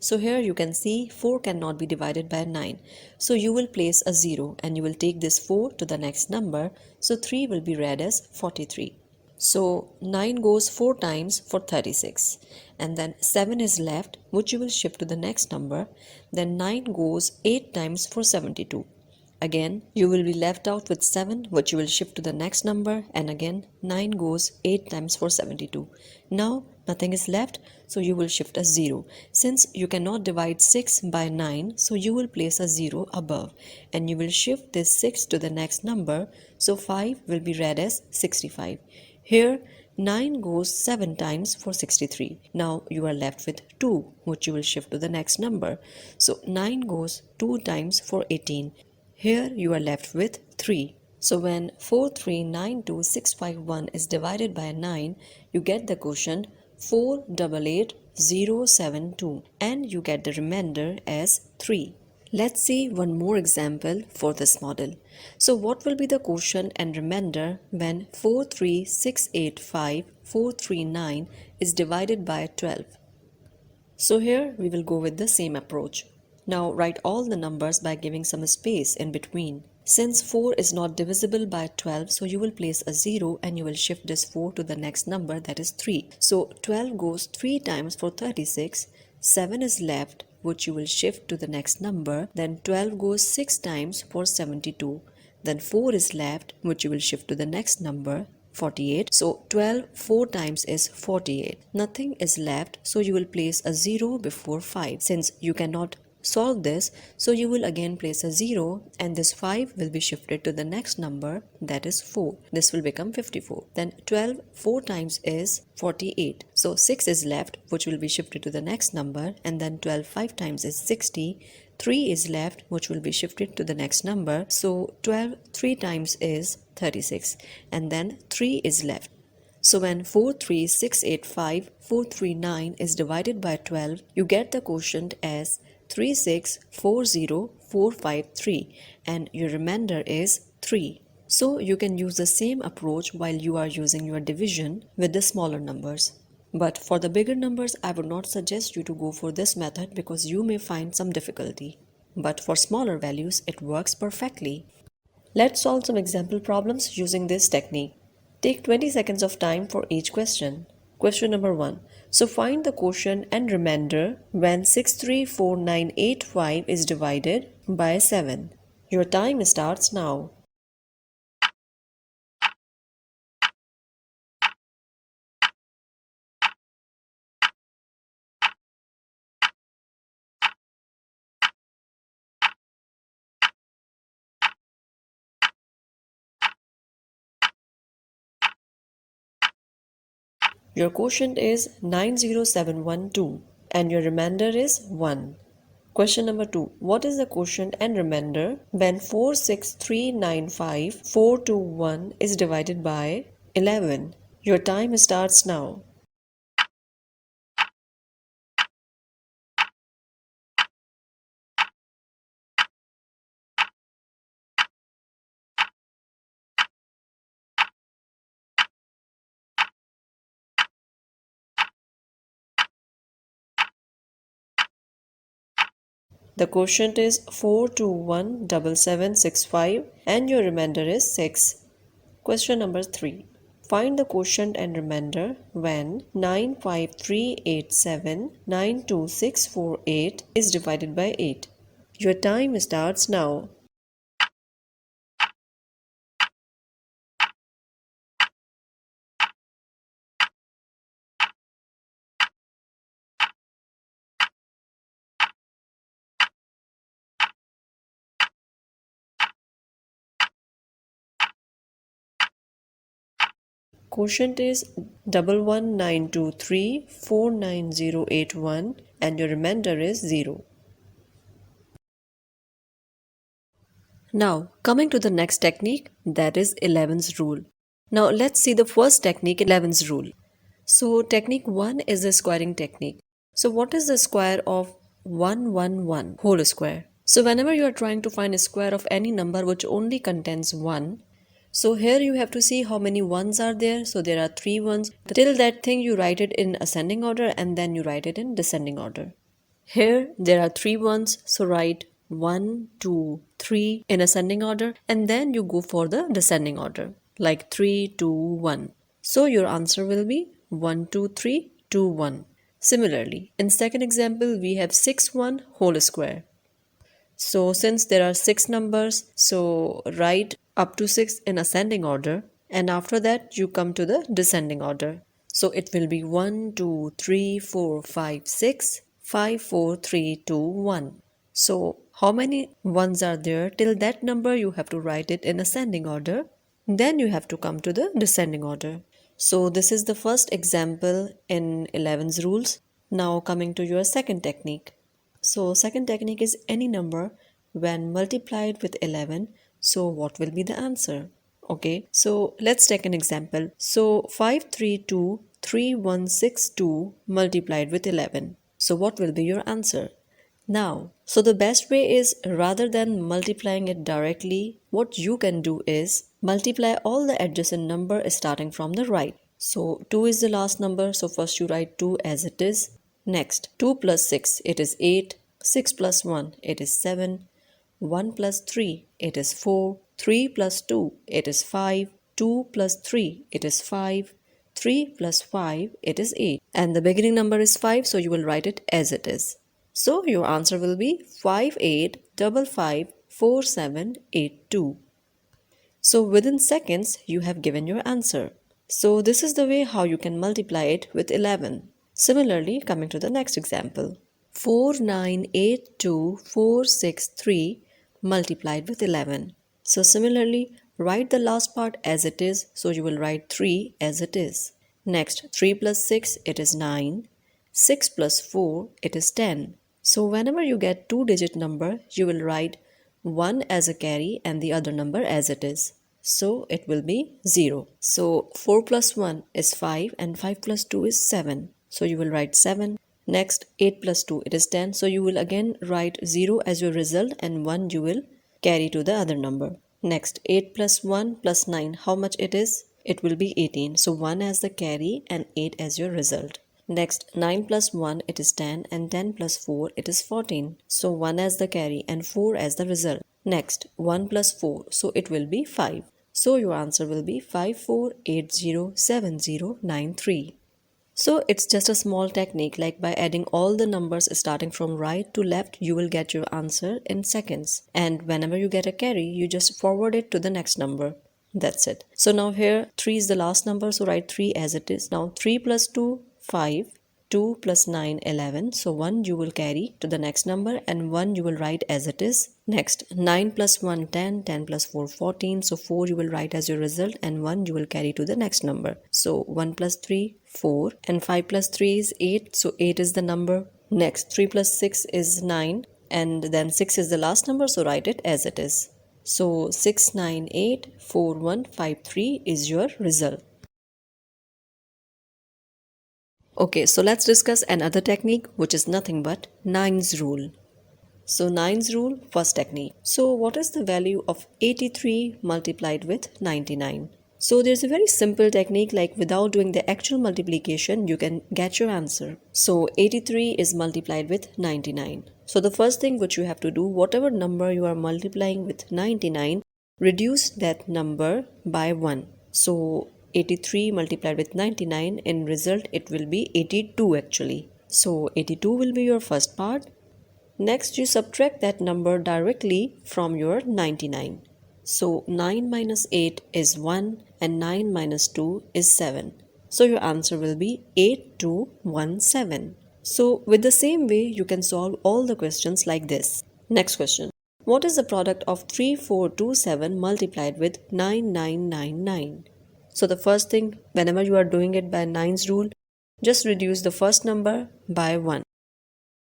So here you can see 4 cannot be divided by 9. So you will place a 0 and you will take this 4 to the next number. So 3 will be read as 43. So 9 goes 4 times for 36 and then 7 is left which you will shift to the next number. Then 9 goes 8 times for 72. Again, you will be left out with 7 which you will shift to the next number, and again 9 goes 8 times for 72. Now nothing is left, so you will shift a 0. Since you cannot divide 6 by 9, so you will place a 0 above and you will shift this 6 to the next number, so 5 will be read as 65. Here 9 goes 7 times for 63. Now you are left with 2, which you will shift to the next number. So 9 goes 2 times for 18. Here you are left with 3. So when 4392651 is divided by 9, you get the quotient 488072 and you get the remainder as 3. Let's see one more example for this model. So what will be the quotient and remainder when 43685,439 is divided by 12? So here we will go with the same approach. Now write all the numbers by giving some space in between. Since 4 is not divisible by 12, so you will place a 0 and you will shift this 4 to the next number, that is 3. So 12 goes 3 times for 36, 7 is left, which you will shift to the next number, then 12 goes 6 times for 72, then 4 is left, which you will shift to the next number, 48. So 12 4 times is 48. Nothing is left, so you will place a 0 before 5. Since you cannot solve this, so you will again place a 0 and this 5 will be shifted to the next number, that is 4. This will become 54. Then 12 4 times is 48. So 6 is left, which will be shifted to the next number, and then 12 5 times is 60. 3 is left, which will be shifted to the next number. So 12 3 times is 36, and then 3 is left. So when 43685,439 is divided by 12, you get the quotient as 3640453 and your remainder is 3. So you can use the same approach while you are using your division with the smaller numbers. But for the bigger numbers, I would not suggest you to go for this method because you may find some difficulty. But for smaller values, it works perfectly. Let's solve some example problems using this technique. Take 20 seconds of time for each question. Question number 1. So find the quotient and remainder when 634985 is divided by 7. Your time starts now. Your quotient is 90712 and your remainder is 1. Question number 2. What is the quotient and remainder when 46395,421 is divided by 11? Your time starts now. The quotient is 4217765 and your remainder is 6. Question number 3. Find the quotient and remainder when 95387,92648 is divided by 8. Your time starts now. Quotient is 1192349081 and your remainder is 0. Now, coming to the next technique, that is 11's rule. Now, let's see the first technique, 11's rule. So, technique 1 is the squaring technique. So, what is the square of 111 whole square? So, whenever you are trying to find a square of any number which only contains 1, so here you have to see how many ones are there. So there are 3 ones. Till that thing you write it in ascending order and then you write it in descending order. Here there are 3 ones. So write 1, 2, 3 in ascending order and then you go for the descending order like 3, 2, 1. So your answer will be 1, 2, 3, 2, 1. Similarly, in second example we have 6, 1 whole square. So since there are 6 numbers, so write up to 6 in ascending order and after that you come to the descending order. So it will be 1, 2, 3, 4, 5, 6, 5, 4, 3, 2, 1. So how many ones are there? Till that number you have to write it in ascending order. Then you have to come to the descending order. So this is the first example in 11's rules. Now coming to your second technique. So second technique is any number when multiplied with 11. So what will be the answer? Okay, so let's take an example. So 5323162 multiplied with 11. So what will be your answer? Now, so the best way is rather than multiplying it directly, what you can do is multiply all the adjacent number starting from the right. So 2 is the last number, so first you write 2 as it is. Next, 2 plus 6, it is 8. 6 plus 1, it is 7. 1 plus 3, it is 4. 3 plus 2, it is 5. 2 plus 3, it is 5. 3 plus 5, it is 8. And the beginning number is 5, so you will write it as it is. So your answer will be 58554782. So within seconds, you have given your answer. So this is the way how you can multiply it with 11. Similarly, coming to the next example. 4982463 multiplied with 11. So similarly, write the last part as it is, so you will write 3 as it is. Next, 3 plus 6, it is 9. 6 plus 4, it is 10. So whenever you get two-digit number, you will write 1 as a carry and the other number as it is. So it will be 0. So 4 plus 1 is 5 and 5 plus 2 is 7. So you will write 7. Next, 8 plus 2, it is 10. So you will again write 0 as your result and 1 you will carry to the other number. Next, 8 plus 1 plus 9, how much it is? It will be 18. So 1 as the carry and 8 as your result. Next, 9 plus 1, it is 10 and 10 plus 4, it is 14. So 1 as the carry and 4 as the result. Next, 1 plus 4, so it will be 5. So your answer will be 54807093. So it's just a small technique, like by adding all the numbers starting from right to left, you will get your answer in seconds. And whenever you get a carry, you just forward it to the next number. That's it. So now here 3 is the last number, so write 3 as it is. Now 3 plus 2, 5. 2 plus 9, 11. So 1 you will carry to the next number and 1 you will write as it is. Next, 9 plus 1, 10. 10 plus 4, 14. So 4 you will write as your result and 1 you will carry to the next number. So 1 plus 3, 4. And 5 plus 3 is 8. So 8 is the number. Next, 3 plus 6 is 9. And then 6 is the last number, so write it as it is. So 6984153 is your result. Okay, so let's discuss another technique, which is nothing but 9's rule. So 9's rule, first technique. So what is the value of 83 multiplied with 99? So there's a very simple technique, like without doing the actual multiplication, you can get your answer. So 83 is multiplied with 99. So the first thing which you have to do, whatever number you are multiplying with 99, reduce that number by 1. So 83 multiplied with 99, in result it will be 82 actually. So 82 will be your first part. Next, you subtract that number directly from your 99. So 9 minus 8 is 1 and 9 minus 2 is 7. So your answer will be 8217. So with the same way, you can solve all the questions like this. Next question. What is the product of 3427 multiplied with 9999? So the first thing, whenever you are doing it by 9's rule, just reduce the first number by 1.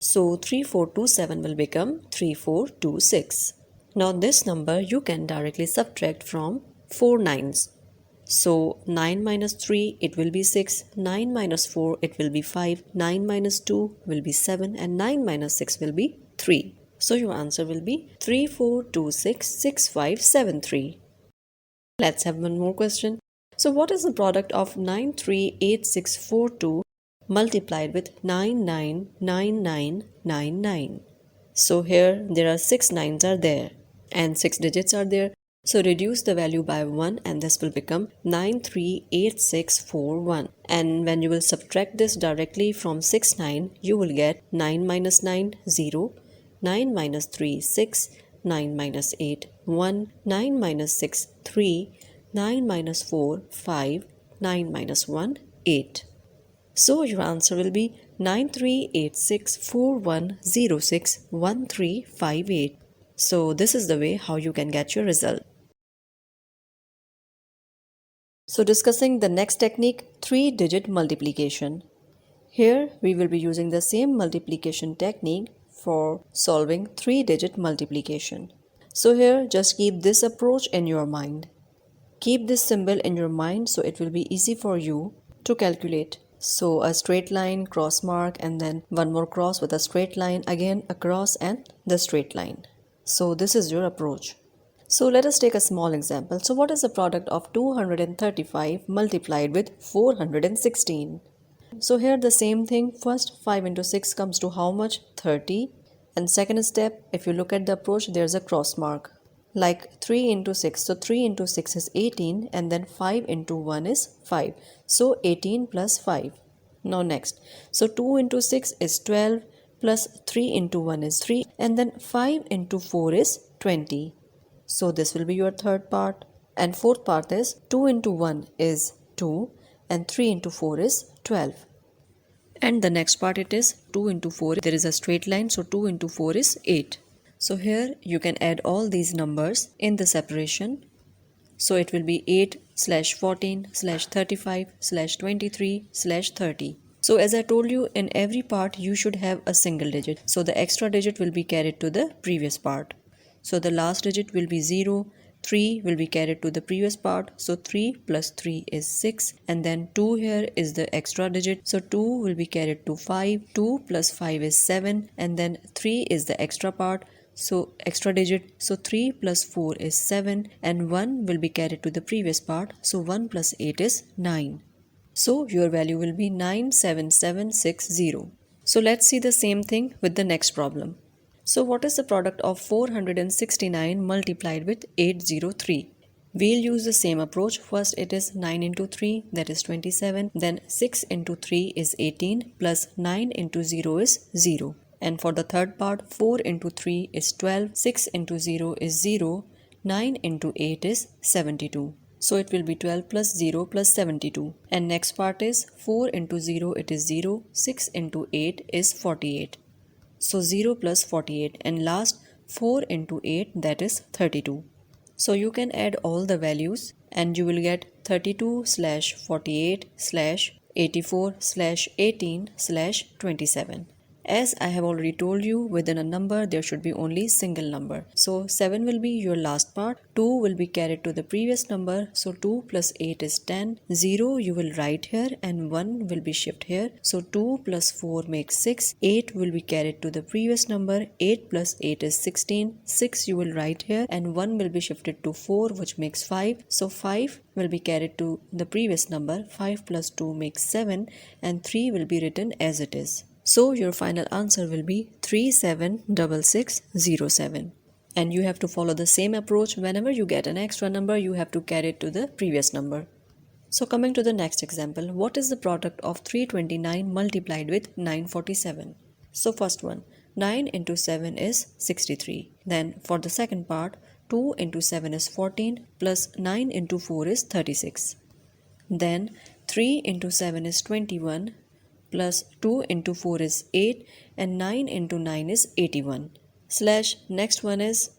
So 3427 will become 3426. Now this number you can directly subtract from 4 nines. So 9 minus 3, it will be 6. 9 minus 4, it will be 5. 9 minus 2 will be 7. And 9 minus 6 will be 3. So your answer will be 34266573. Let's have one more question. So what is the product of 938642 multiplied with 999999? So here there are 6 nines are there and 6 digits are there. So reduce the value by 1 and this will become 938641. And when you will subtract this directly from 6 9, you will get 9 minus 9, 0. 9 minus 3, 6. 9 minus 8, 1. 9 minus 6, 3. 9 minus 4, 5. 9 minus 1, 8. So your answer will be 938641061358. So this is the way how you can get your result. So discussing the next technique, 3-digit multiplication. Here we will be using the same multiplication technique for solving 3-digit multiplication. So here just keep this approach in your mind. Keep this symbol in your mind so it will be easy for you to calculate. So a straight line, cross mark, and then one more cross with a straight line, again a cross and the straight line. So this is your approach. So let us take a small example. So what is the product of 235 multiplied with 416? So here the same thing. First 5 into 6 comes to how much? 30. And second step, if you look at the approach, there's a cross mark. Like 3 into 6. So 3 into 6 is 18 and then 5 into 1 is 5. So 18 plus 5. Now next. So 2 into 6 is 12 plus 3 into 1 is 3 and then 5 into 4 is 20. So this will be your third part. And fourth part is 2 into 1 is 2 and 3 into 4 is 12. And the next part it is 2 into 4. There is a straight line, so 2 into 4 is 8. So here you can add all these numbers in the separation. So it will be 8 slash 14 slash 35 slash 23 slash 30. So as I told you, in every part you should have a single digit. So the extra digit will be carried to the previous part. So the last digit will be 0. 3 will be carried to the previous part. So 3 plus 3 is 6. And then 2 here is the extra digit. So 2 will be carried to 5. 2 plus 5 is 7. And then 3 is the extra part. So extra digit. So 3 plus 4 is 7. And 1 will be carried to the previous part. So 1 plus 8 is 9. So your value will be 97760. So let's see the same thing with the next problem. So what is the product of 469 multiplied with 803? We'll use the same approach. First it is 9 into 3, that is 27. Then 6 into 3 is 18 plus 9 into 0 is 0. And for the third part, 4 into 3 is 12, 6 into 0 is 0, 9 into 8 is 72. So it will be 12 plus 0 plus 72. And next part is 4 into 0, it is 0, 6 into 8 is 48. So 0 plus 48, and last 4 into 8, that is 32. So you can add all the values and you will get 32 slash 48 slash 84 slash 18 slash 27. As I have already told you, within a number there should be only single number. So 7 will be your last part, 2 will be carried to the previous number, so 2 plus 8 is 10, 0 you will write here and 1 will be shifted here. So 2 plus 4 makes 6, 8 will be carried to the previous number, 8 plus 8 is 16, 6 you will write here and 1 will be shifted to 4 which makes 5. So 5 will be carried to the previous number, 5 plus 2 makes 7 and 3 will be written as it is. So your final answer will be 376607. And you have to follow the same approach. Whenever you get an extra number, you have to carry it to the previous number. So coming to the next example, what is the product of 329 multiplied with 947? So first one, 9 into 7 is 63. Then for the second part, 2 into 7 is 14 plus 9 into 4 is 36. Then 3 into 7 is 21. Plus 2 into 4 is 8 and 9 into 9 is 81. Slash next one is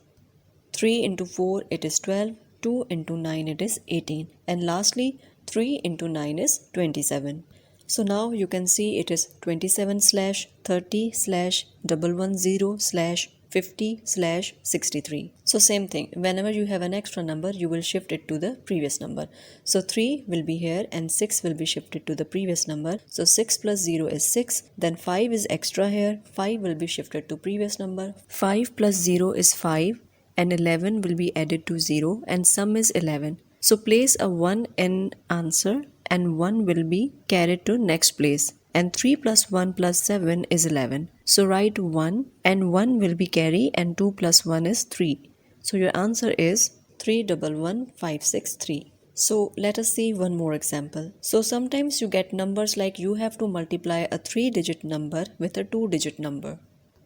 3 into 4 it is 12, 2 into 9 it is 18 and lastly 3 into 9 is 27. So now you can see it is 27 slash 30 slash 110 slash 50 slash 63. So same thing, whenever you have an extra number you will shift it to the previous number. So 3 will be here and 6 will be shifted to the previous number. So 6 plus 0 is 6. Then 5 is extra here, 5 will be shifted to previous number. 5 plus 0 is 5 and 11 will be added to 0 and sum is 11. So place a 1 in answer and 1 will be carried to next place. And 3 plus 1 plus 7 is 11. So write 1 and 1 will be carry and 2 plus 1 is 3. So your answer is 311563. So let us see one more example. So sometimes you get numbers like you have to multiply a 3-digit number with a 2-digit number.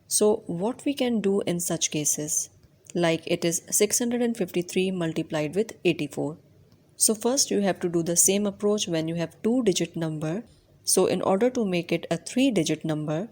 So what we can do in such cases? Like it is 653 multiplied with 84. So first you have to do the same approach when you have 2-digit number. So in order to make it a 3-digit number,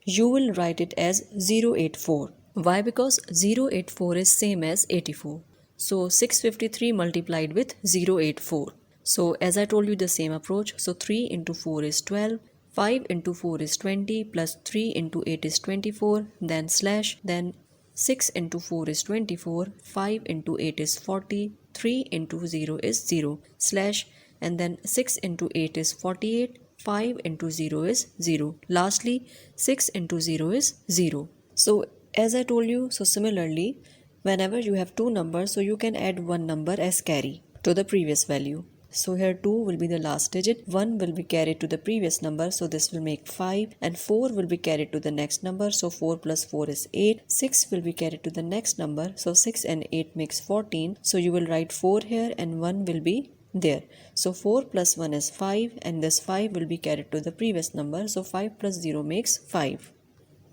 you will write it as 084. Why? Because 084 is same as 84. So 653 multiplied with 084. So as I told you, the same approach. So 3 into 4 is 12, 5 into 4 is 20, plus 3 into 8 is 24, then slash, then 6 into 4 is 24, 5 into 8 is 40, 3 into 0 is 0, slash, and then 6 into 8 is 48, 5 into 0 is 0. Lastly, 6 into 0 is 0. So as I told you, so similarly, whenever you have two numbers, so you can add one number as carry to the previous value. So here 2 will be the last digit, 1 will be carried to the previous number, so this will make 5, and 4 will be carried to the next number, so 4 plus 4 is 8, 6 will be carried to the next number, so 6 and 8 makes 14, so you will write 4 here and 1 will be there. So 4 plus 1 is 5, and this 5 will be carried to the previous number, so 5 plus 0 makes 5.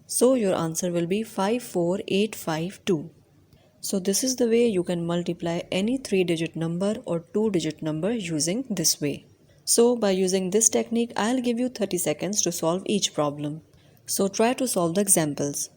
So your answer will be 54852. So this is the way you can multiply any 3-digit number or 2-digit number using this way. So by using this technique, I'll give you 30 seconds to solve each problem. So try to solve the examples.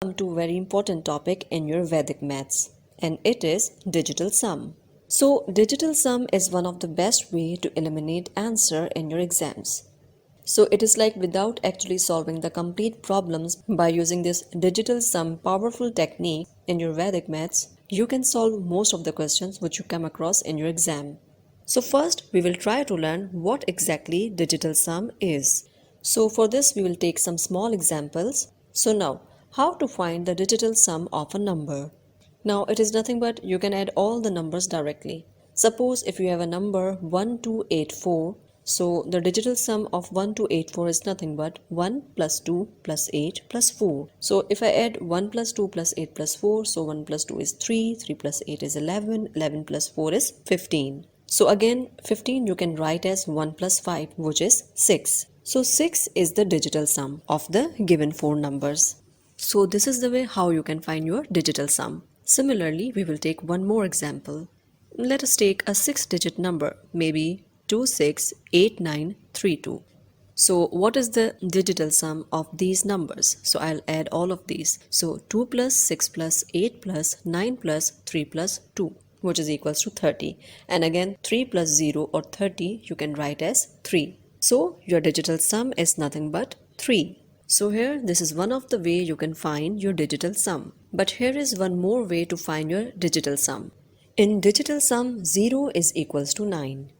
Come to a very important topic in your Vedic maths, and it is digital sum. So digital sum is one of the best way to eliminate answer in your exams. So it is like without actually solving the complete problems by using this digital sum powerful technique in your Vedic maths, you can solve most of the questions which you come across in your exam. So first we will try to learn what exactly digital sum is. So for this we will take some small examples. So now, how to find the digital sum of a number? Now it is nothing but you can add all the numbers directly. Suppose if you have a number 1284, so the digital sum of 1284 is nothing but 1 plus 2 plus 8 plus 4. So if I add 1 plus 2 plus 8 plus 4, so 1 plus 2 is 3, 3 plus 8 is 11, 11 plus 4 is 15. So again 15 you can write as 1 plus 5, which is 6. So 6 is the digital sum of the given four numbers. So this is the way how you can find your digital sum. Similarly, we will take one more example. Let us take a 6-digit number, maybe 268932. So what is the digital sum of these numbers? So I'll add all of these. So 2 plus 6 plus 8 plus 9 plus 3 plus 2, which is equals to 30. And again 3 plus 0 or 30 you can write as 3. So your digital sum is nothing but 3. So here this is one of the way you can find your digital sum. But here is one more way to find your digital sum. In digital sum, 0 is equals to 9.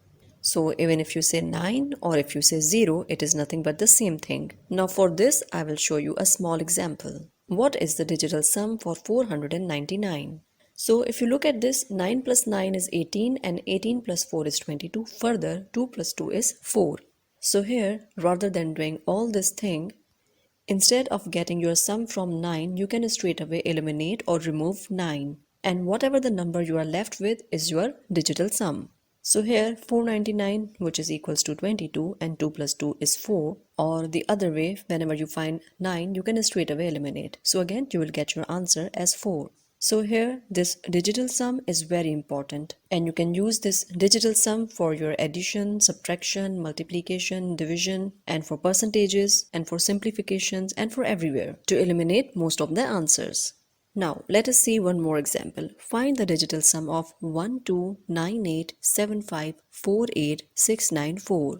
So even if you say 9 or if you say 0, it is nothing but the same thing. Now for this, I will show you a small example. What is the digital sum for 499? So if you look at this, 9 plus 9 is 18 and 18 plus 4 is 22. Further, 2 plus 2 is 4. So here, rather than doing all this thing, instead of getting your sum from 9, you can straight away eliminate or remove 9. And whatever the number you are left with is your digital sum. So here 499, which is equals to 22, and 2 plus 2 is 4. Or the other way, whenever you find 9, you can straight away eliminate. So again you will get your answer as 4. So here this digital sum is very important, and you can use this digital sum for your addition, subtraction, multiplication, division, and for percentages, and for simplifications, and for everywhere to eliminate most of the answers. Now, let us see one more example. Find the digital sum of 12987548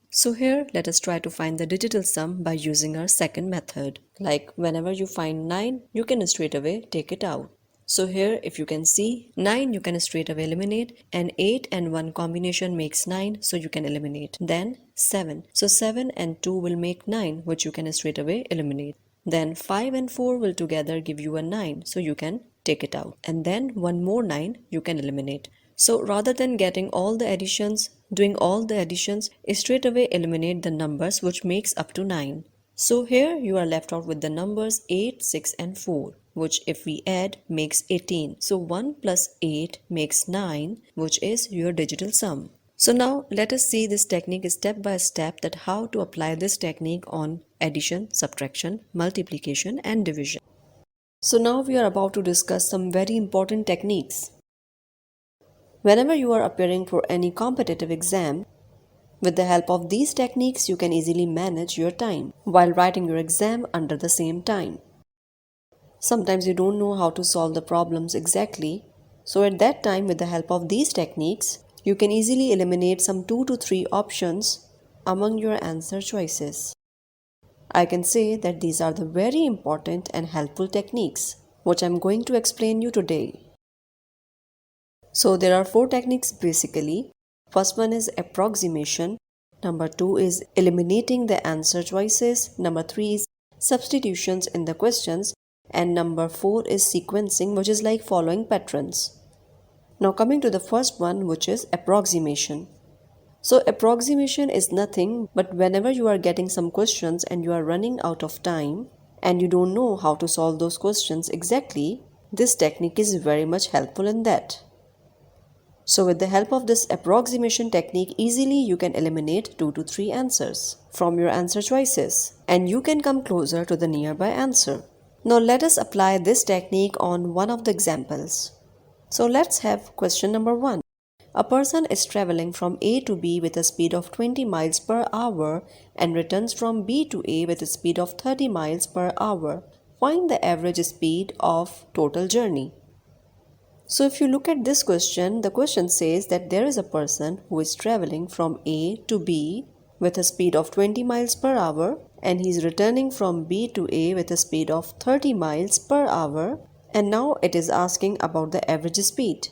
So here, let us try to find the digital sum by using our second method. Like whenever you find 9, you can straight away take it out. So here, if you can see, 9 you can straight away eliminate, and 8 and 1 combination makes 9, so you can eliminate. Then 7. So 7 and 2 will make 9, which you can straight away eliminate. Then 5 and 4 will together give you a 9, so you can take it out. And then one more 9 you can eliminate. So rather than getting all the additions, doing all the additions, straight away eliminate the numbers which makes up to 9. So here you are left out with the numbers 8, 6 and 4, which if we add makes 18. So 1 plus 8 makes 9, which is your digital sum. So now let us see this technique step by step, that how to apply this technique on addition, subtraction, multiplication and division. So now we are about to discuss some very important techniques. Whenever you are appearing for any competitive exam, with the help of these techniques you can easily manage your time while writing your exam under the same time. Sometimes you don't know how to solve the problems exactly, so at that time with the help of these techniques, you can easily eliminate some 2 to 3 options among your answer choices. I can say that these are the very important and helpful techniques, which I am going to explain you today. So there are 4 techniques basically. First one is approximation, number 2 is eliminating the answer choices, number 3 is substitutions in the questions, and number 4 is sequencing, which is like following patterns. Now coming to the first one, which is approximation. So approximation is nothing but whenever you are getting some questions and you are running out of time and you don't know how to solve those questions exactly, this technique is very much helpful in that. So with the help of this approximation technique, easily you can eliminate 2 to 3 answers from your answer choices and you can come closer to the nearby answer. Now let us apply this technique on one of the examples. So let's have question number 1. A person is traveling from A to B with a speed of 20 miles per hour and returns from B to A with a speed of 30 miles per hour. Find the average speed of total journey. So if you look at this question, the question says that there is a person who is traveling from A to B with a speed of 20 miles per hour and he is returning from B to A with a speed of 30 miles per hour, and now it is asking about the average speed.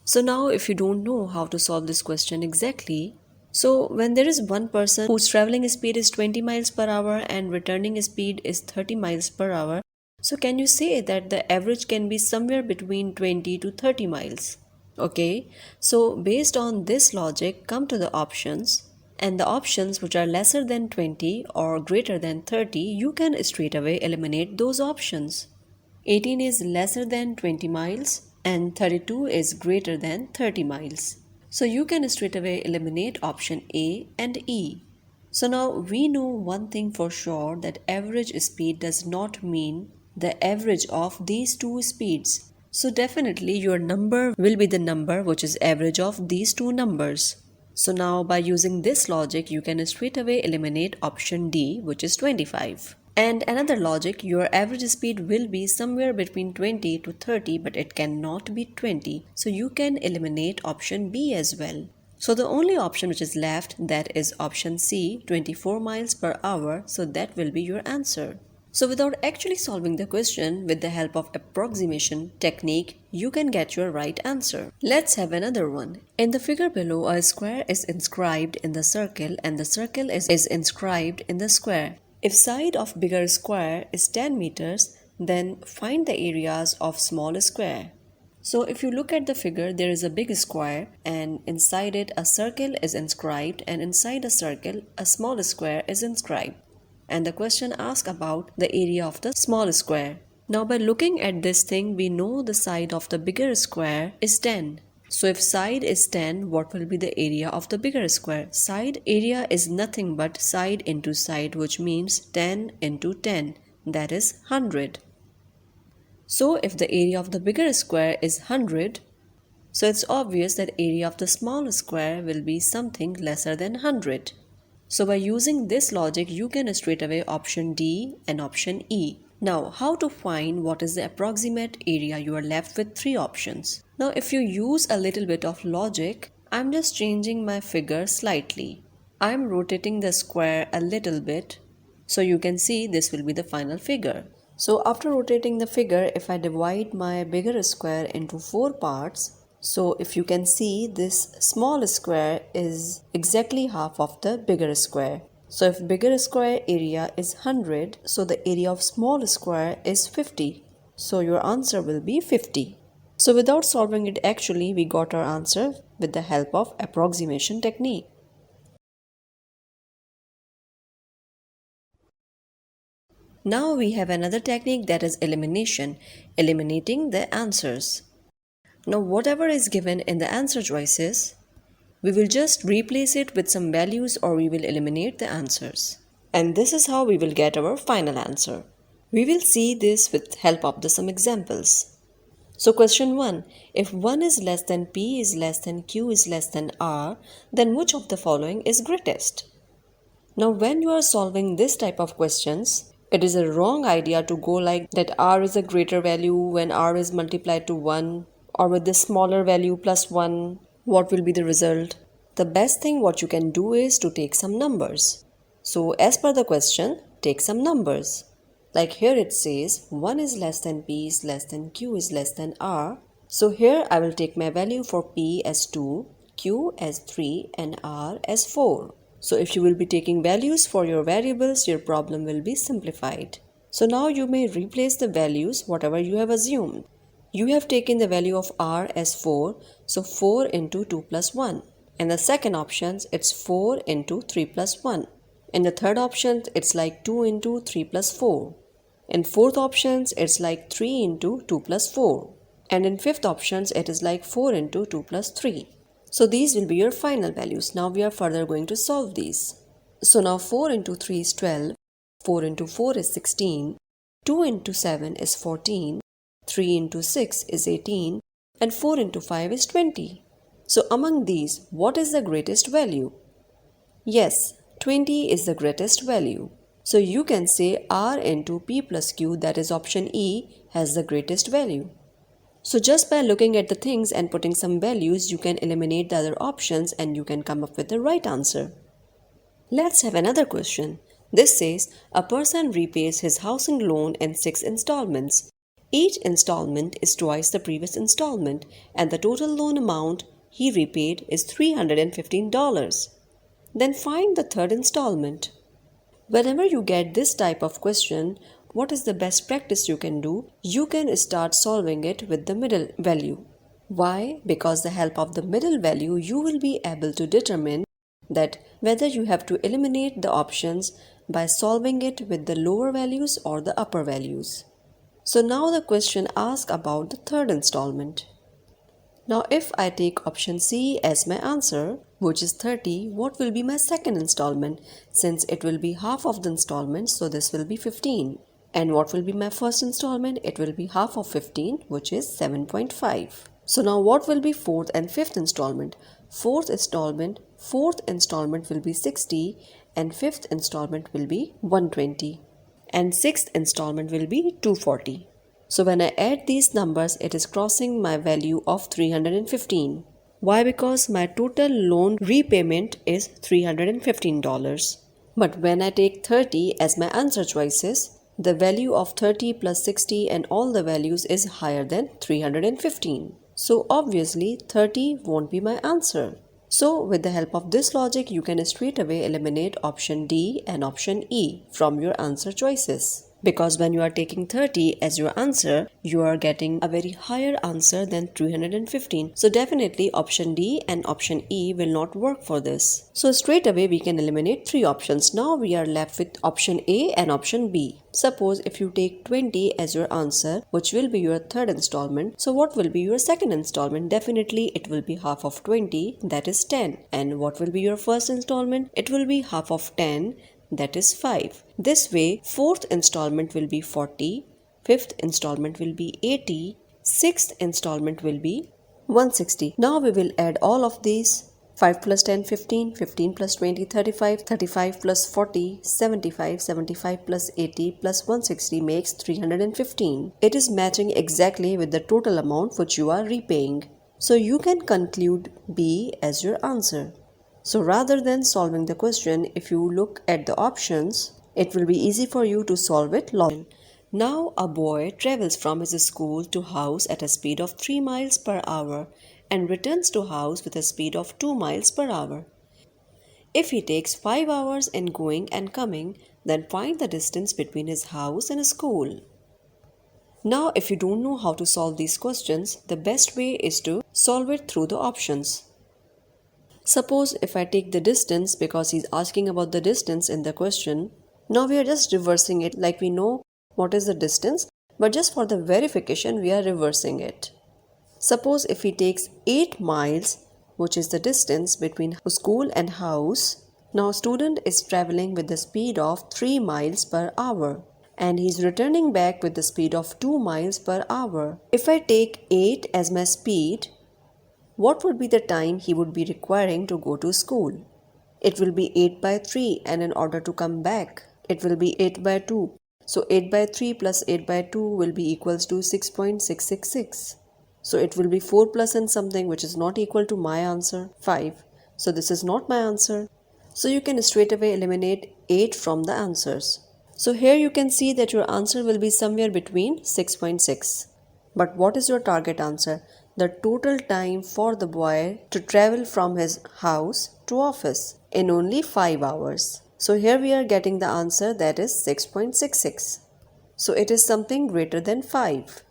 So now if you don't know how to solve this question exactly, so when there is one person whose traveling speed is 20 miles per hour and returning speed is 30 miles per hour, so can you say that the average can be somewhere between 20 to 30 miles? Okay, so based on this logic, come to the options, and the options which are lesser than 20 or greater than 30, you can straight away eliminate those options. 18 is lesser than 20 miles and 32 is greater than 30 miles. So you can straight away eliminate option A and E. So now we know one thing for sure, that average speed does not mean the average of these two speeds. So definitely your number will be the number which is average of these two numbers. So now by using this logic, you can straight away eliminate option D, which is 25. And another logic, your average speed will be somewhere between 20 to 30, but it cannot be 20. So you can eliminate option B as well. So the only option which is left, that is option C, 24 miles per hour. So that will be your answer. So without actually solving the question, with the help of approximation technique, you can get your right answer. Let's have another one. In the figure below, a square is inscribed in the circle and the circle is inscribed in the square. If side of bigger square is 10 meters, then find the areas of small square. So if you look at the figure, there is a big square and inside it a circle is inscribed, and inside a circle a small square is inscribed. And the question asks about the area of the small square. Now by looking at this thing, we know the side of the bigger square is 10. So if side is 10, what will be the area of the bigger square? Side area is nothing but side into side, which means 10 into 10, that is 100. So if the area of the bigger square is 100, so it's obvious that area of the small square will be something lesser than 100. So by using this logic, you can straight away option D and option E. Now, how to find what is the approximate area? You are left with three options. Now, if you use a little bit of logic, I'm just changing my figure slightly. I'm rotating the square a little bit, so you can see this will be the final figure. So after rotating the figure, if I divide my bigger square into 4 parts, so if you can see, this small square is exactly half of the bigger square. So if bigger square area is 100, so the area of small square is 50. So your answer will be 50. So without solving it, actually we got our answer with the help of approximation technique. Now we have another technique, that is elimination, eliminating the answers. Now whatever is given in the answer choices, we will just replace it with some values or we will eliminate the answers. And this is how we will get our final answer. We will see this with help of some examples. So question 1. If 1 is less than P is less than Q is less than R, then which of the following is greatest? Now when you are solving this type of questions, it is a wrong idea to go like that R is a greater value when R is multiplied to 1, or with the smaller value plus 1, what will be the result? The best thing what you can do is to take some numbers. So as per the question, take some numbers. Like here it says 1 is less than P is less than Q is less than R. So here I will take my value for P as 2, Q as 3 and R as 4. So if you will be taking values for your variables, your problem will be simplified. So now you may replace the values whatever you have assumed. You have taken the value of R as 4, so 4 into 2 plus 1. In the second option, it's 4 into 3 plus 1. In the third option, it's like 2 into 3 plus 4. In fourth options, it's like 3 into 2 plus 4. And in fifth options, it is like 4 into 2 plus 3. So these will be your final values. Now we are further going to solve these. So now 4 into 3 is 12, 4 into 4 is 16, 2 into 7 is 14, 3 into 6 is 18, and 4 into 5 is 20. So among these, what is the greatest value? Yes, 20 is the greatest value. So you can say R into P plus Q, that is option E, has the greatest value. So just by looking at the things and putting some values, you can eliminate the other options and you can come up with the right answer. Let's have another question. This says, a person repays his housing loan in 6 installments. Each installment is twice the previous installment and the total loan amount he repaid is $315. Then find the third installment. Whenever you get this type of question, what is the best practice you can do? You can start solving it with the middle value. Why? Because the help of the middle value, you will be able to determine that whether you have to eliminate the options by solving it with the lower values or the upper values. So now the question asks about the third installment. Now if I take option C as my answer, which is 30, what will be my second installment? Since it will be half of the installment, so this will be 15. And what will be my first installment? It will be half of 15, which is 7.5. So now what will be fourth and fifth installment? Fourth installment will be 60 and fifth installment will be 120. And sixth installment will be 240. So when I add these numbers, it is crossing my value of 315. Why? Because my total loan repayment is $315. But when I take 30 as my answer choices, the value of 30 plus 60 and all the values is higher than 315. So obviously 30 won't be my answer. So with the help of this logic, you can straight away eliminate option D and option E from your answer choices. Because when you are taking 30 as your answer, you are getting a very higher answer than 315. So definitely option D and option E will not work for this. So straight away we can eliminate 3 options. Now we are left with option A and option B. Suppose if you take 20 as your answer, which will be your third installment, so what will be your second installment? Definitely it will be half of 20, that is 10. And what will be your first installment? It will be half of 10, that is 5. This way, fourth installment will be 40, fifth installment will be 80, sixth installment will be 160. Now we will add all of these 5 plus 10, 15, 15 plus 20, 35, 35 plus 40, 75, 75 plus 80 plus 160 makes 315. It is matching exactly with the total amount which you are repaying. So you can conclude B as your answer. So rather than solving the question, if you look at the options, it will be easy for you to solve it logically. Now a boy travels from his school to house at a speed of 3 miles per hour and returns to house with a speed of 2 miles per hour. If he takes 5 hours in going and coming, then find the distance between his house and school. Now if you don't know how to solve these questions, the best way is to solve it through the options. Suppose if I take the distance, because he's asking about the distance in the question, now we are just reversing it like we know what is the distance, but just for the verification we are reversing it. Suppose if he takes 8 miles, which is the distance between school and house, now student is traveling with the speed of 3 miles per hour and he's returning back with the speed of 2 miles per hour. If I take 8 as my speed, what would be the time he would be requiring to go to school? It will be 8 by 3, and in order to come back, it will be 8 by 2. So 8 by 3 plus 8 by 2 will be equals to 6.666. So it will be 4 plus and something, which is not equal to my answer, 5. So this is not my answer. So you can straight away eliminate 8 from the answers. So here you can see that your answer will be somewhere between 6.6. But what is your target answer? The total time for the boy to travel from his house to office in only 5 hours. So here we are getting the answer, that is 6.66. So it is something greater than 5.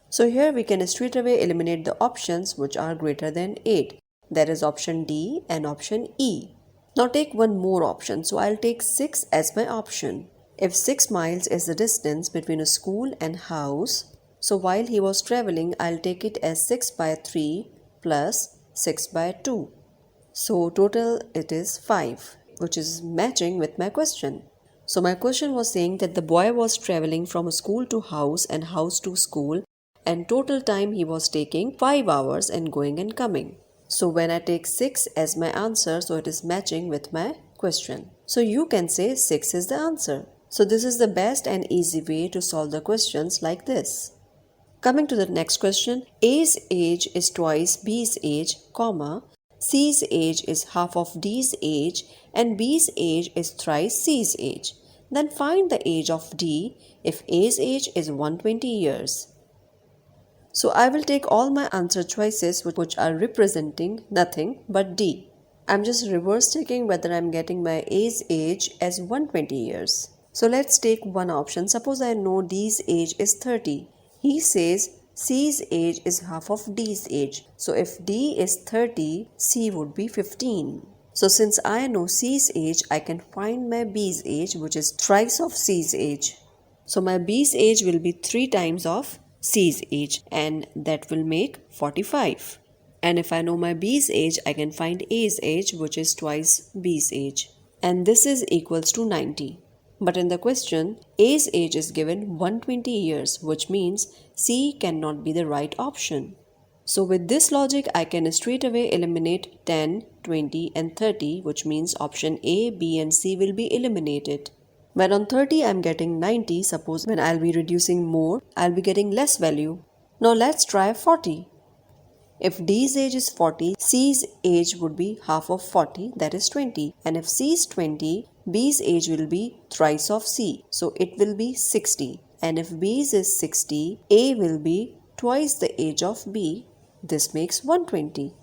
So here we can straight away eliminate the options which are greater than 8. That is option D and option E. Now take one more option. So I'll take 6 as my option. If 6 miles is the distance between a school and house, so while he was traveling, I'll take it as 6 by 3 plus 6 by 2. So total it is 5, which is matching with my question. So my question was saying that the boy was traveling from school to house and house to school, and total time he was taking 5 hours and going and coming. So when I take 6 as my answer, so it is matching with my question. So you can say 6 is the answer. So this is the best and easy way to solve the questions like this. Coming to the next question, A's age is twice B's age, comma, C's age is half of D's age, and B's age is thrice C's age. Then find the age of D if A's age is 120 years. So I will take all my answer choices which are representing nothing but D. I'm just reverse checking whether I'm getting my A's age as 120 years. So let's take one option. Suppose I know D's age is 30. He says C's age is half of D's age. So if D is 30, C would be 15. So since I know C's age, I can find my B's age, which is thrice of C's age. So my B's age will be 3 times of C's age, and that will make 45. And if I know my B's age, I can find A's age, which is twice B's age. And this is equals to 90. But in the question, A's age is given 120 years, which means C cannot be the right option. So with this logic, I can straight away eliminate 10, 20 and 30, which means option A, B and C will be eliminated. When on 30 I am getting 90, suppose when I'll be reducing more, I'll be getting less value. Now let's try 40. If D's age is 40, C's age would be half of 40, that is 20. And if C is 20, B's age will be thrice of C, so it will be 60. And if B's is 60, A will be twice the age of B. This makes 120.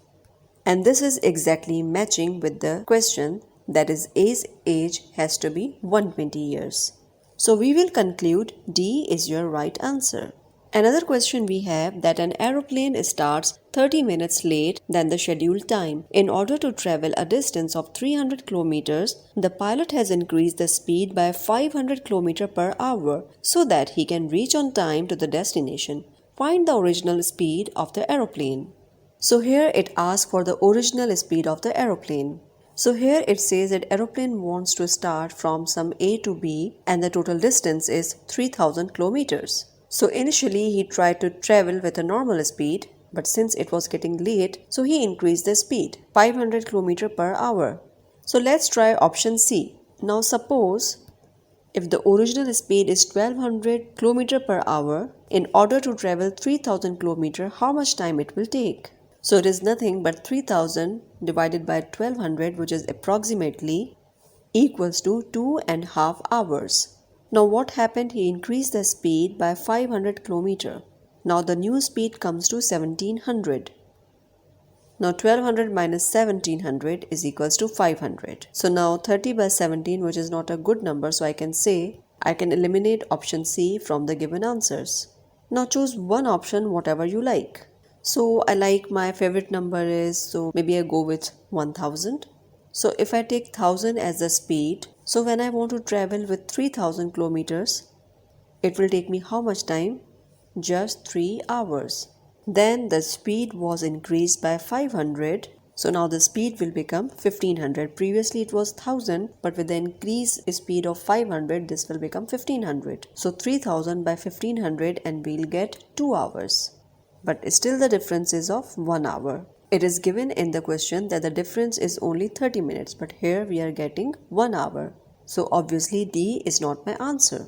And this is exactly matching with the question, that is A's age has to be 120 years. So we will conclude D is your right answer. Another question we have, that an aeroplane starts 30 minutes late than the scheduled time. In order to travel a distance of 300 kilometers, the pilot has increased the speed by 500 kilometers per hour so that he can reach on time to the destination. Find the original speed of the aeroplane. So here it asks for the original speed of the aeroplane. So here it says that aeroplane wants to start from some A to B and the total distance is 3000 kilometers. So initially he tried to travel with a normal speed, But since it was getting late, so he increased the speed, 500 km per hour. So let's try option C. Now suppose if the original speed is 1200 km per hour, in order to travel 3000 km, how much time it will take? So it is nothing but 3000 divided by 1200, which is approximately equals to 2.5 hours. Now what happened? He increased the speed by 500 km. Now the new speed comes to 1700. Now 1200 minus 1700 is equals to 500. So now 30 by 17, which is not a good number, so I can say I can eliminate option C from the given answers. Now choose one option, whatever you like. So I like my favorite number is, so maybe I go with 1000. So if I take 1000 as the speed, so when I want to travel with 3000 kilometers, it will take me how much time? Just 3 hours. Then the speed was increased by 500. So now the speed will become 1500. Previously it was 1000, but with the increased speed of 500, this will become 1500. So 3000 by 1500 and we'll get 2 hours. But still the difference is of 1 hour. It is given in the question that the difference is only 30 minutes, but here we are getting 1 hour. So obviously D is not my answer.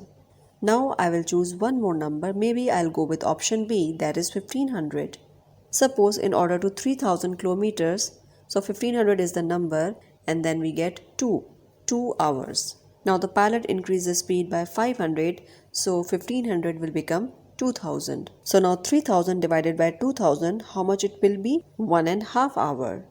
Now I will choose one more number. Maybe I'll go with option B, that is 1500. Suppose in order to 3000 kilometers, so 1500 is the number and then we get 2 hours. Now the pilot increased the speed by 500, so 1500 will become 2000. So now 3000 divided by 2000, how much it will be? 1.5 hour.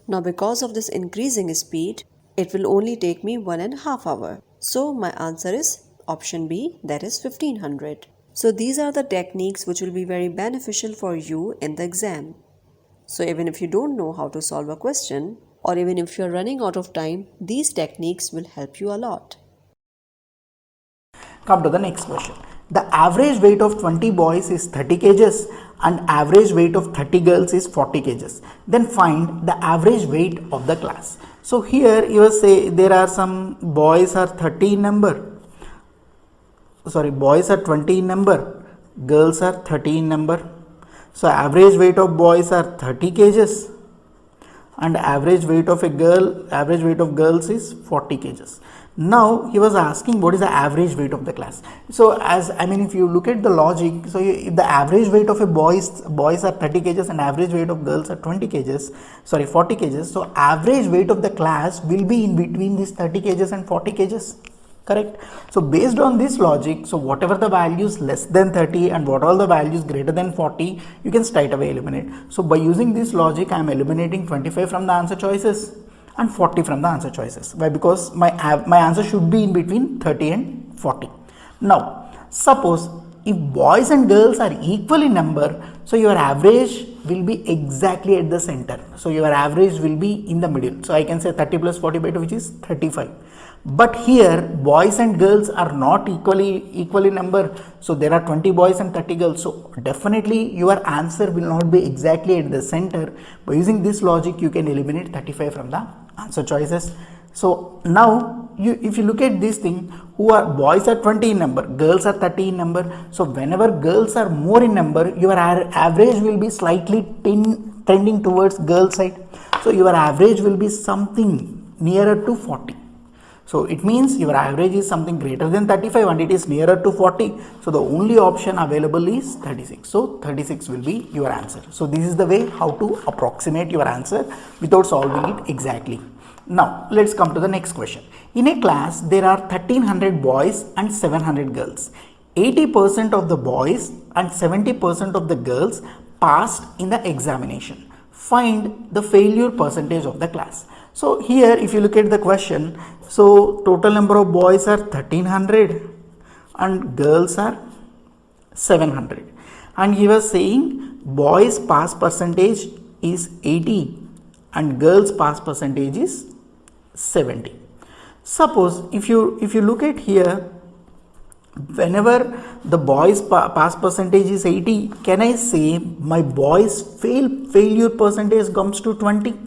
Now because of this increasing speed, it will only take me 1.5 hour. So my answer is option B, that is 1500. So these are the techniques which will be very beneficial for you in the exam. So even if you don't know how to solve a question, or even if you're running out of time, these techniques will help you a lot. Come to the next question. The average weight of 20 boys is 30 kgs and average weight of 30 girls is 40 kgs. Then find the average weight of the class. So here you will say there are some boys are 30 in number. Boys are 20 in number, girls are 30 in number. So average weight of boys are 30 kgs and average weight of girls is 40 kgs. Now he was asking what is the average weight of the class. So if you look at the logic, so if the average weight of a boys are 30 kgs and average weight of girls are 40 kgs. So average weight of the class will be in between these 30 kgs and 40 kgs. Correct. So based on this logic, so whatever the values less than 30 and what all the values greater than 40, you can straight away eliminate. So by using this logic, I am eliminating 25 from the answer choices and 40 from the answer choices. Why? Because my answer should be in between 30 and 40. Now, suppose if boys and girls are equal in number, so your average will be exactly at the center. So your average will be in the middle. So I can say 30 plus 40 by 2, which is 35. But here boys and girls are not equal in number. So there are 20 boys and 30 girls. So definitely your answer will not be exactly at the center. By using this logic, you can eliminate 35 from the answer choices. So now if you look at this thing, boys are 20 in number, girls are 30 in number. So whenever girls are more in number, your average will be slightly trending towards girl side. So your average will be something nearer to 40. So it means your average is something greater than 35 and it is nearer to 40. So the only option available is 36. So 36 will be your answer. So this is the way how to approximate your answer without solving it exactly. Now let's come to the next question. In a class, there are 1300 boys and 700 girls. 80% of the boys and 70% of the girls passed in the examination. Find the failure percentage of the class. So here if you look at the question, so total number of boys are 1300 and girls are 700. And he was saying boys pass percentage is 80 and girls pass percentage is 70. Suppose if you look at here, whenever the boys pass percentage is 80, can I say my boys failure percentage comes to 20?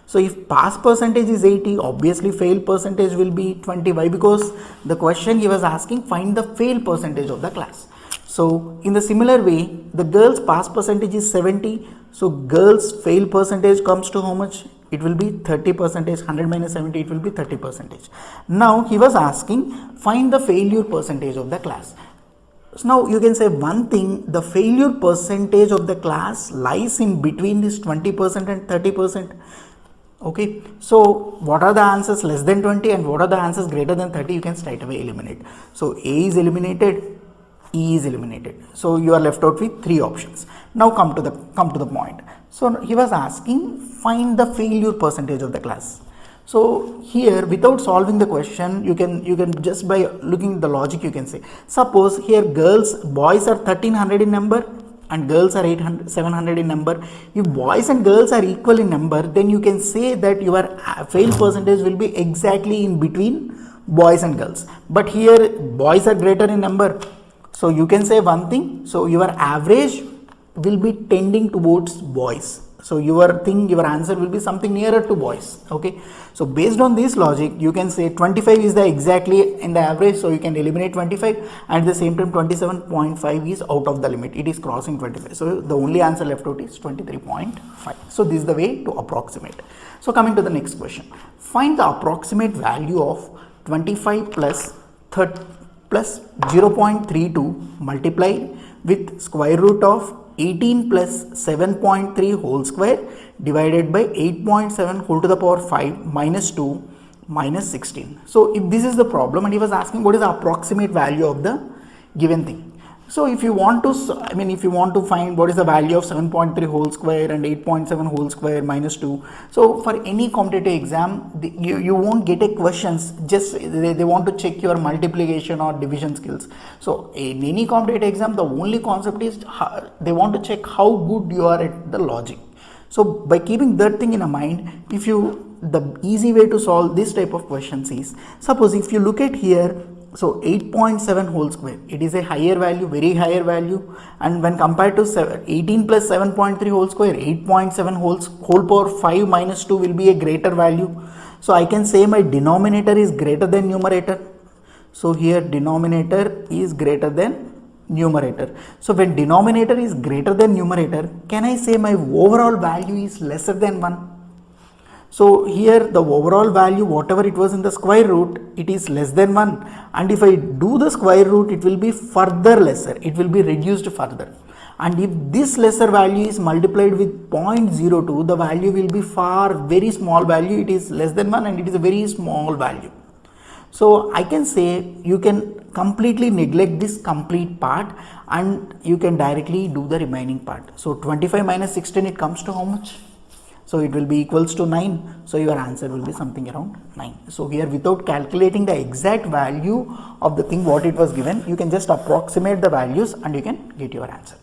So if pass percentage is 80, obviously fail percentage will be 20. Why? Because the question he was asking, find the fail percentage of the class. So in the similar way, the girls pass percentage is 70. So girls fail percentage comes to how much? It will be 30 percentage. 100 minus 70, it will be 30 percentage. Now he was asking, find the failure percentage of the class. So now you can say one thing, the failure percentage of the class lies in between this 20% and 30%. Okay, so what are the answers less than 20 and what are the answers greater than 30? You can straight away eliminate. So A is eliminated, E is eliminated. So you are left out with 3 options. Now come to the point. So he was asking, find the failure percentage of the class. So here, without solving the question, you can just by looking at the logic, you can say, suppose here boys are 1300 in number and girls are 700 in number. If boys and girls are equal in number, then you can say that your fail percentage will be exactly in between boys and girls. But here boys are greater in number. So you can say one thing, so your average will be tending towards boys. So your answer will be something nearer to boys. Okay. So based on this logic, you can say 25 is the exactly in the average. So you can eliminate 25, and at the same time 27.5 is out of the limit. It is crossing 25. So the only answer left out is 23.5. So this is the way to approximate. So coming to the next question, find the approximate value of 25 plus 0.32 multiplied with square root of 18 plus 7.3 whole square divided by 8.7 whole to the power 5 minus 2 minus 16. So if this is the problem and he was asking what is the approximate value of the given thing. So if you want to find what is the value of 7.3 whole square and 8.7 whole square minus 2. So for any competitive exam, you won't get a questions, just they want to check your multiplication or division skills. So in any competitive exam, the only concept is they want to check how good you are at the logic. So by keeping that thing in mind, the easy way to solve this type of questions is, suppose if you look at here, so 8.7 whole square, it is a higher value, very higher value, and when compared to 18 plus 7.3 whole square, 8.7 whole power 5 minus 2 will be a greater value. So I can say my denominator is greater than numerator. So here denominator is greater than numerator. So when denominator is greater than numerator, can I say my overall value is lesser than 1? So here the overall value, whatever it was in the square root, it is less than 1, and if I do the square root, it will be further lesser, it will be reduced further. And if this lesser value is multiplied with 0.02, the value will be very small value, it is less than 1 and it is a very small value. So I can say you can completely neglect this complete part and you can directly do the remaining part. So 25 minus 16, it comes to how much? So it will be equals to 9. So your answer will be something around 9. So here, without calculating the exact value of the thing what it was given, you can just approximate the values and you can get your answer.